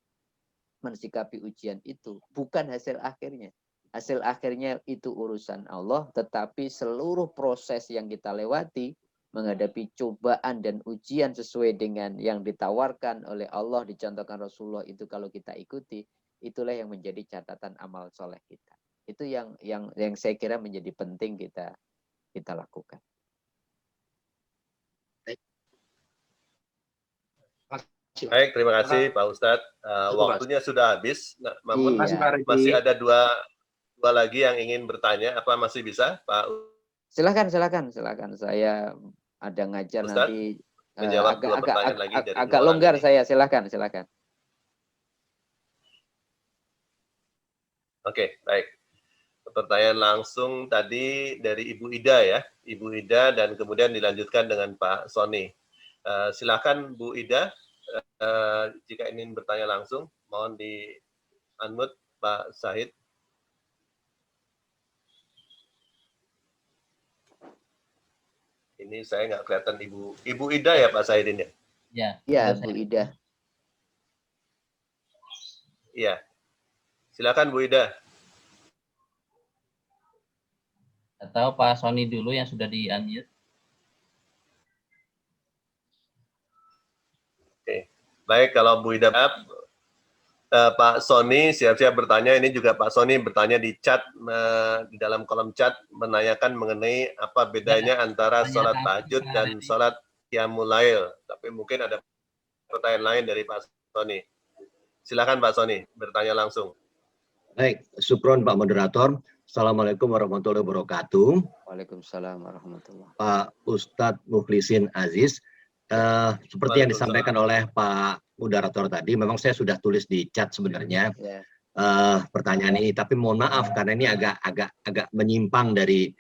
mensikapi ujian itu, bukan hasil akhirnya. Hasil akhirnya itu urusan Allah, tetapi seluruh proses yang kita lewati menghadapi cobaan dan ujian sesuai dengan yang ditawarkan oleh Allah, dicontohkan Rasulullah itu kalau kita ikuti, itulah yang menjadi catatan amal soleh kita. Itu yang saya kira menjadi penting kita lakukan. Baik, terima kasih Pak Ustadz. Waktunya sudah habis, namun Iya. masih ada dua lagi yang ingin bertanya. Apa masih bisa, Pak? Silakan. Saya ada ngajar Ustadz, nanti menjawab dua pertanyaan lagi dari agak dua orang longgar ini. saya. Silakan. Oke, baik. Pertanyaan langsung tadi dari Ibu Ida ya. Ibu Ida dan kemudian dilanjutkan dengan Pak Sony. Silakan Bu Ida. Jika ingin bertanya langsung, mohon di-unmute Pak Syahid. Ini saya nggak kelihatan Ibu Ida ya Pak Syahid ini? Ya, Bu Ida. Iya. Silakan Bu Ida. Atau Pak Sony dulu yang sudah di-unmute. Baik, kalau Bu Ida, Pak Sony siap-siap bertanya. Ini juga Pak Sony bertanya di chat, di dalam kolom chat menanyakan mengenai apa bedanya antara sholat tahajud dan sholat qiyamul lail. Tapi mungkin ada pertanyaan lain dari Pak Sony. Silakan Pak Sony bertanya langsung. Baik, syukron Pak Moderator. Assalamualaikum warahmatullahi wabarakatuh. Waalaikumsalam warahmatullahi. Pak Ustadz Mukhlisin Aziz, seperti yang disampaikan oleh Pak Moderator tadi, memang saya sudah tulis di chat sebenarnya pertanyaan ini, tapi mohon maaf karena ini agak menyimpang dari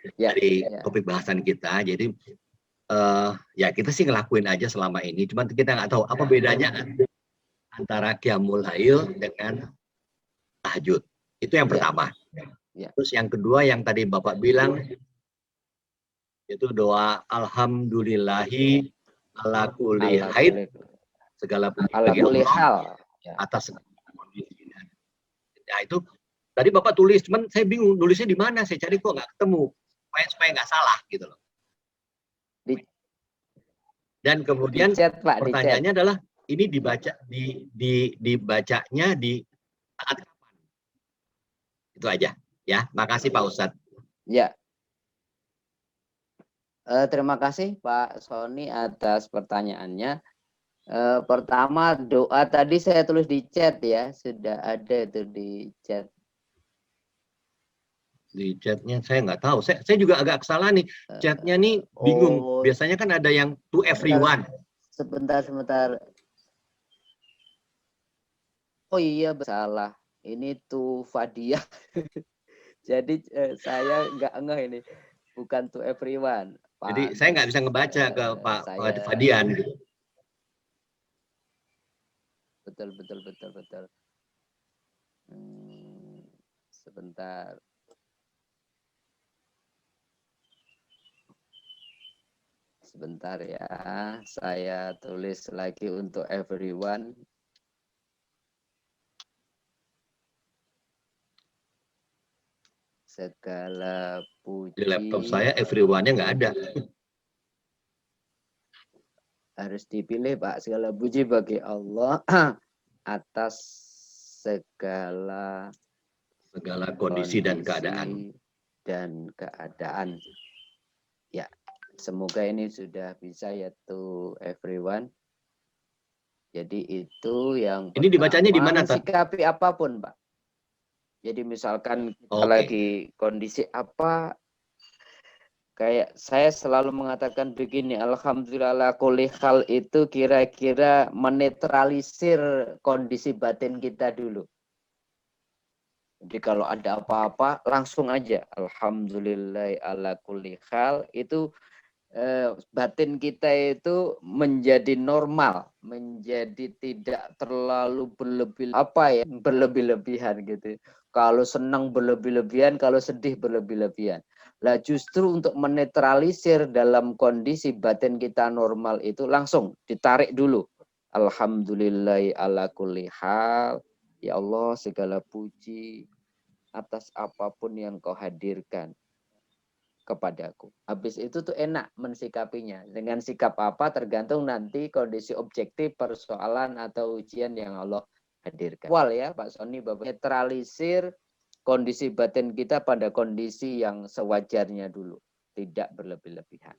topik bahasan kita. Jadi ya kita sih ngelakuin aja selama ini, cuman kita nggak tahu apa bedanya antara qiyamul lail dengan tahajud. Itu yang pertama. Terus yang kedua yang tadi Bapak bilang itu doa alhamdulillahi ala kulli haid, segala puji bagi Allah atas kondisi. Nah itu tadi Bapak tulis, cuman saya bingung nulisnya di mana, saya cari kok nggak ketemu, supaya nggak salah gitu loh. Dan kemudian pertanyaannya adalah ini dibaca dibacanya di saat kapan? Itu aja ya. Makasih Pak Ustadz. Ya. Terima kasih Pak Sony atas pertanyaannya. Pertama doa tadi saya tulis di chat ya, sudah ada itu di chat. Di chatnya saya nggak tahu, saya juga agak salah nih, chatnya nih bingung. Biasanya kan ada yang to everyone. Sebentar. Oh iya salah, ini to Fadia. Jadi saya nggak ngeh ini, bukan to everyone. Jadi saya nggak bisa ngebaca ke Pak Fadian gitu. Betul. Sebentar. Sebentar ya, saya tulis lagi untuk everyone. Segala puji. Di laptop saya everyone-nya nggak ada. Harus dipilih Pak, segala puji bagi Allah atas segala kondisi dan keadaan. Ya, semoga ini sudah bisa ya to everyone. Jadi itu yang ini dibacanya di mana? Sikapi apapun Pak. Jadi misalkan kita lagi kondisi apa, kayak saya selalu mengatakan begini, alhamdulillah kulli hal itu kira-kira menetralisir kondisi batin kita dulu. Jadi kalau ada apa-apa langsung aja alhamdulillah ala kulli hal, itu batin kita itu menjadi normal, menjadi tidak terlalu berlebih-lebihan gitu. Kalau senang berlebih-lebihan, kalau sedih berlebih-lebihan. Lah justru untuk menetralisir dalam kondisi batin kita normal itu langsung ditarik dulu. Alhamdulillah ala kulli hal. Ya Allah segala puji atas apapun yang kau hadirkan kepadaku. Habis itu tuh enak mensikapinya. Dengan sikap apa tergantung nanti kondisi objektif persoalan atau ujian yang Allah hadirkan. Awal ya Pak Sony, Bapak netralisir kondisi batin kita pada kondisi yang sewajarnya dulu, tidak berlebih-lebihan.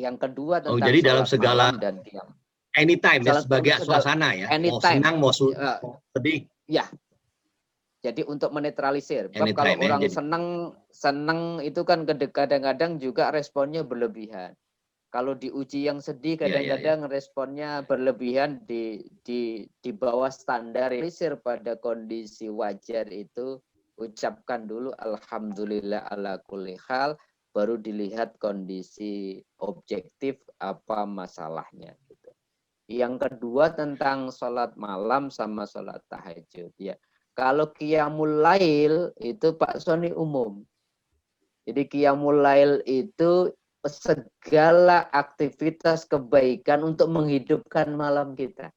Yang kedua tentang jadi dalam segala dan qiyam. Anytime ya, sebagai suasana ya. Anytime. Mau senang mau sedih. Ya. Jadi untuk menetralisir. Kalau orang senang itu kan kadang-kadang juga responnya berlebihan. Kalau diuji yang sedih kadang-kadang responnya berlebihan di bawah standar. Menetralisir pada kondisi wajar itu ucapkan dulu alhamdulillah ala kulli hal, baru dilihat kondisi objektif apa masalahnya gitu. Yang kedua tentang sholat malam sama sholat tahajud ya. Kalau qiyamul lail itu Pak Sony umum. Jadi qiyamul lail itu segala aktivitas kebaikan untuk menghidupkan malam kita.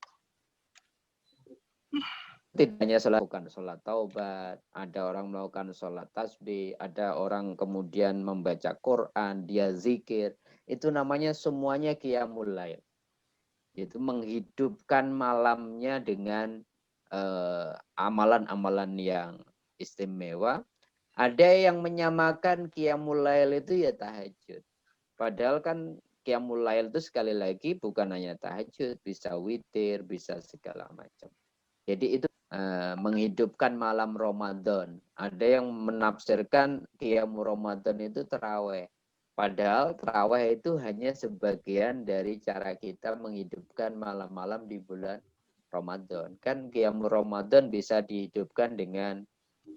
tidak hanya melakukan sholat taubat, ada orang melakukan sholat tasbih, ada orang kemudian membaca Quran, dia zikir, itu namanya semuanya qiyamul lail. Itu menghidupkan malamnya dengan amalan-amalan yang istimewa. Ada yang menyamakan qiyamul lail itu ya tahajud. Padahal kan qiyamul lail itu sekali lagi bukan hanya tahajud, bisa witir, bisa segala macam. Jadi itu menghidupkan malam Ramadan. Ada yang menafsirkan qiyamul Ramadan itu tarawih. Padahal tarawih itu hanya sebagian dari cara kita menghidupkan malam-malam di bulan Ramadan. Kan qiyamul Ramadan bisa dihidupkan dengan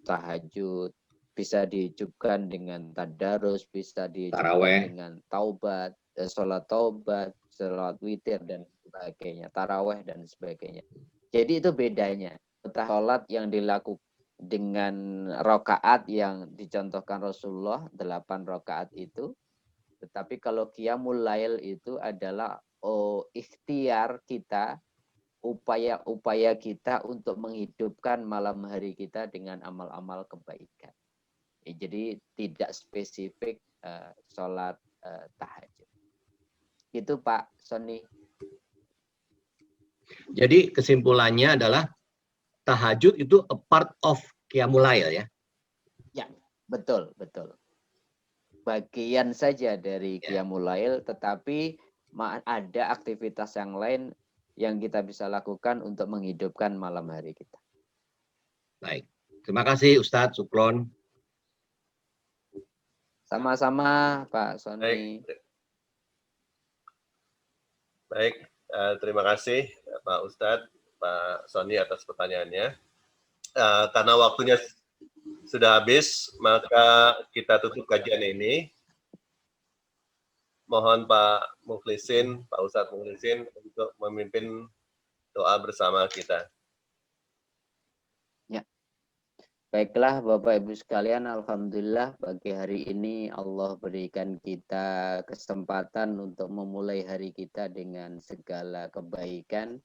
tahajud, bisa dihidupkan dengan tadarus, bisa dihidupkan Taraweh. dengan taubat, sholat taubat, sholat witir dan sebagainya, taraweh dan sebagainya. Jadi itu bedanya. Sholat yang dilakukan dengan rakaat yang dicontohkan Rasulullah 8 rakaat itu, tetapi kalau qiyamul lail itu adalah ikhtiar kita, upaya-upaya kita untuk menghidupkan malam hari kita dengan amal-amal kebaikan. Jadi tidak spesifik sholat tahajud. Itu Pak Sony. Jadi kesimpulannya adalah tahajud itu a part of qiyamul lail ya. Ya, betul. Bagian saja dari qiyamul lail, tetapi ada aktivitas yang lain yang kita bisa lakukan untuk menghidupkan malam hari kita. Baik. Terima kasih Ustadz Suklon. Sama-sama Pak Sony. Baik, terima kasih Pak Ustadz, Pak Sony atas pertanyaannya. Karena waktunya sudah habis, maka kita tutup kajian ini. Mohon Pak Mukhlisin, Pak Ustadz Mukhlisin untuk memimpin doa bersama kita. Ya. Baiklah Bapak Ibu sekalian, alhamdulillah pagi hari ini Allah berikan kita kesempatan untuk memulai hari kita dengan segala kebaikan,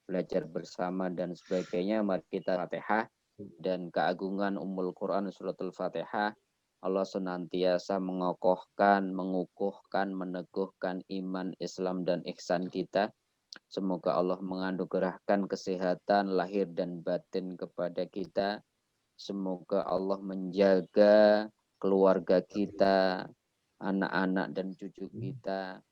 belajar bersama dan sebagainya. Mari kita Fatihah dan keagungan Ummul Quran suratul Fatihah. Allah senantiasa mengokohkan, mengukuhkan, meneguhkan iman, Islam dan ihsan kita. Semoga Allah menganugerahkan kesehatan lahir dan batin kepada kita. Semoga Allah menjaga keluarga kita, anak-anak dan cucu kita.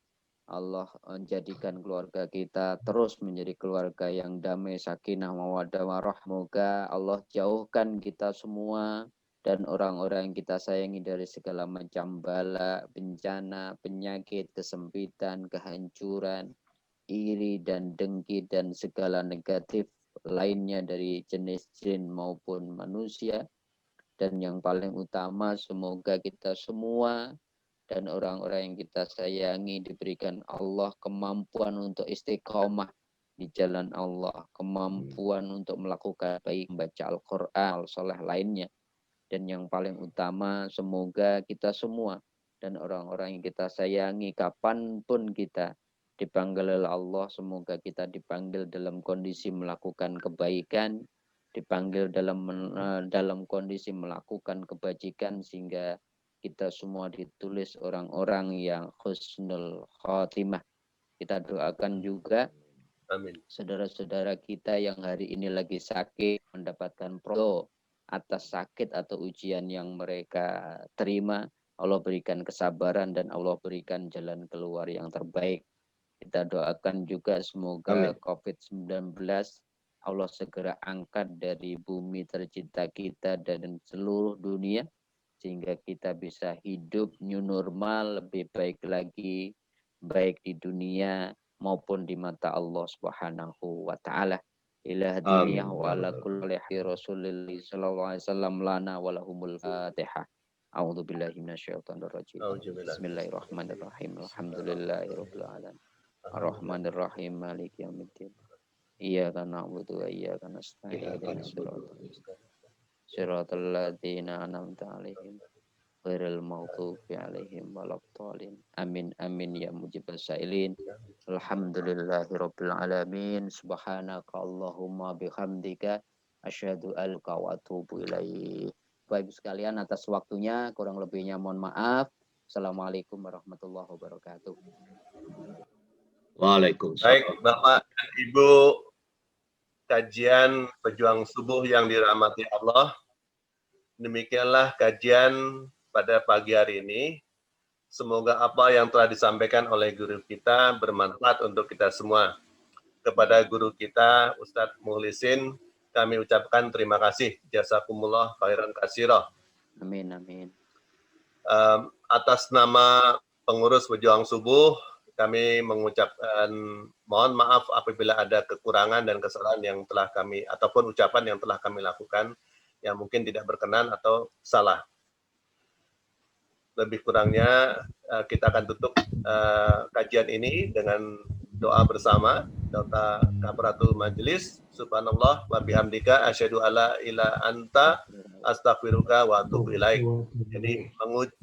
Allah menjadikan keluarga kita terus menjadi keluarga yang damai, sakinah, mawaddah, warahmah. Semoga Allah jauhkan kita semua dan orang-orang yang kita sayangi dari segala macam bala, bencana, penyakit, kesempitan, kehancuran, iri dan dengki dan segala negatif lainnya dari jenis jin maupun manusia. Dan yang paling utama, semoga kita semua dan orang-orang yang kita sayangi diberikan Allah kemampuan untuk istiqomah di jalan Allah, kemampuan untuk melakukan baik, membaca Al-Quran, soleh lainnya. Dan yang paling utama, semoga kita semua dan orang-orang yang kita sayangi, kapanpun kita dipanggil oleh Allah, semoga kita dipanggil dalam kondisi melakukan kebaikan, dipanggil dalam kondisi melakukan kebajikan, sehingga kita semua ditulis orang-orang yang husnul khotimah. Kita doakan juga saudara-saudara kita yang hari ini lagi sakit mendapatkan pro atas sakit atau ujian yang mereka terima. Allah berikan kesabaran dan Allah berikan jalan keluar yang terbaik. Kita doakan juga semoga COVID-19 Allah segera angkat dari bumi tercinta kita dan seluruh dunia, sehingga kita bisa hidup new normal lebih baik lagi, baik di dunia maupun di mata Allah Subhanahu wa taala. Ila dunya wa ala kulli rasulillah sallallahu alaihi wasallam lana wa lahumul fatihah. A'udzu billahi minasyaitonir rajim. Bismillahirrahmanirrahim. Alhamdulillahirabbil alamin. Arrahmanir rahim, maliki yaumiddin. Iyyaka na'budu wa iyyaka nasta'in. Shiratal ladzina an'amta 'alaihim ghairil maghdubi 'alaihim waladdallin. Amin amin ya mujibas sa'ilin. Alhamdulillahirabbil alamin. Subhanaka Allahumma bihamdika Asyhadu an la ilaha illallah wa atubu ilaih. Bapak Ibu sekalian, atas waktunya kurang lebihnya mohon maaf. Assalamualaikum warahmatullahi wabarakatuh. Waalaikumsalam. Baik, Bapak dan Ibu, kajian pejuang subuh yang dirahmati Allah. Demikianlah kajian pada pagi hari ini. Semoga apa yang telah disampaikan oleh guru kita bermanfaat untuk kita semua. Kepada guru kita, Ustadz Mukhlisin, kami ucapkan terima kasih. Jazakumullah khairan katsira. Amin, amin. Atas nama pengurus pejuang subuh, kami mengucapkan mohon maaf apabila ada kekurangan dan kesalahan yang telah kami, ataupun ucapan yang telah kami lakukan yang mungkin tidak berkenan atau salah. Lebih kurangnya kita akan tutup kajian ini dengan doa bersama, doa kafaratul majelis. Subhanallah wa bihamdika asyhadu alla ilaha anta astaghfiruka wa atubu ilaik. Jadi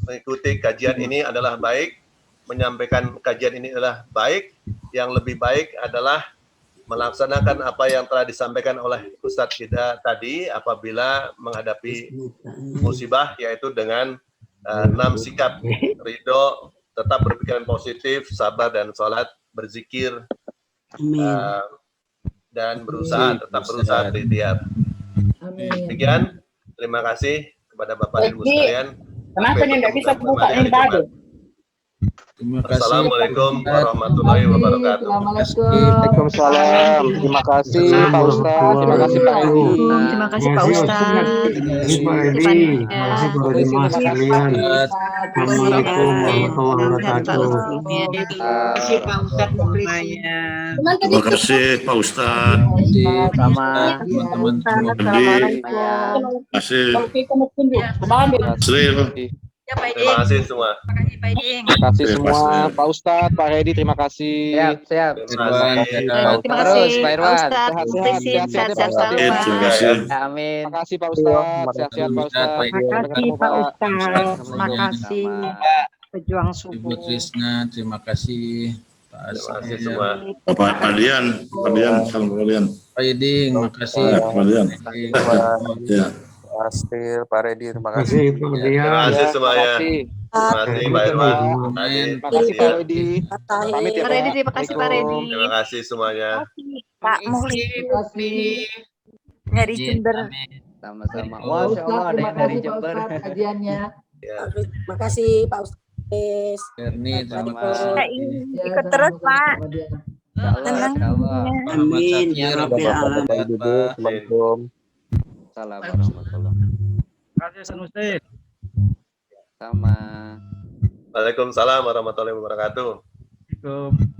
mengikuti kajian ini adalah baik, menyampaikan kajian ini adalah baik, yang lebih baik adalah melaksanakan apa yang telah disampaikan oleh Ustadz kita tadi apabila menghadapi musibah, yaitu dengan 6 sikap: ridho, tetap berpikiran positif, sabar dan sholat, berzikir, dan tetap berusaha berikhtiar. Demikian, terima kasih kepada Bapak dan Ibu sekalian. Kenapa nih nggak bisa buka ini tadi? Assalamualaikum warahmatullahi wabarakatuh. Waalaikumsalam. Terima kasih Pak Ustadz. Terima kasih Pak Edi. Terima kasih Pak Ustadz. Terima kasih Pak Edi. Terima kasih Pak Edi Mas sekalian. Assalamualaikum warahmatullahi wabarakatuh. Terima kasih Pak Ustadz Mukhlisin. Terima kasih Pak Ustadz. Sama. Teman-teman semua. Terima kasih. Sri. Ya Pak Edi. Terima kasih semua. Terima kasih Pak Edi. Terima kasih semua Pak Ustadz, Pak Edi. Terima kasih. Siap. Terima kasih. Terima kasih Terus, Pak Pak Irwan. Ustadz. Sehat-sehat. Sehat-sehat selalu Pak. Terima kasih. Amin. Terima kasih Pak Ustadz. Sehat-sehat Pak Ustadz. Terima kasih Pak Ustadz. Terima kasih pejuang Ibu subuh. Trisna, terima kasih. Pak Terima kasih Asri, semua. Pak Dian, salam Pak Dian. Pak Edi, terima kasih. Pak Dian. Ya. Pastir, Pak Edi. Terima kasih Pak Terima Dian. kasih semuanya. Terima kasih Pak Irwan. Terima kasih Pak Edi. Pamit ya Pak Redi, terima kasih Pak Redi. Terima kasih semuanya. Pak Mukhlisin dari Jember. Sama-sama. Masya Allah, ada yang dari Jember. Kajiannya. Ya. Terima kasih Pak Ustaz. Erni, terima Sama. kasih. Kita ikut terus Pak. Tenang. Amin. Ya Rabbil Alamin. Assalamualaikum. Salam warahmatullahi. Terima kasih Sanusi. Sama. Waalaikumsalam warahmatullahi wabarakatuh. Assalamualaikum.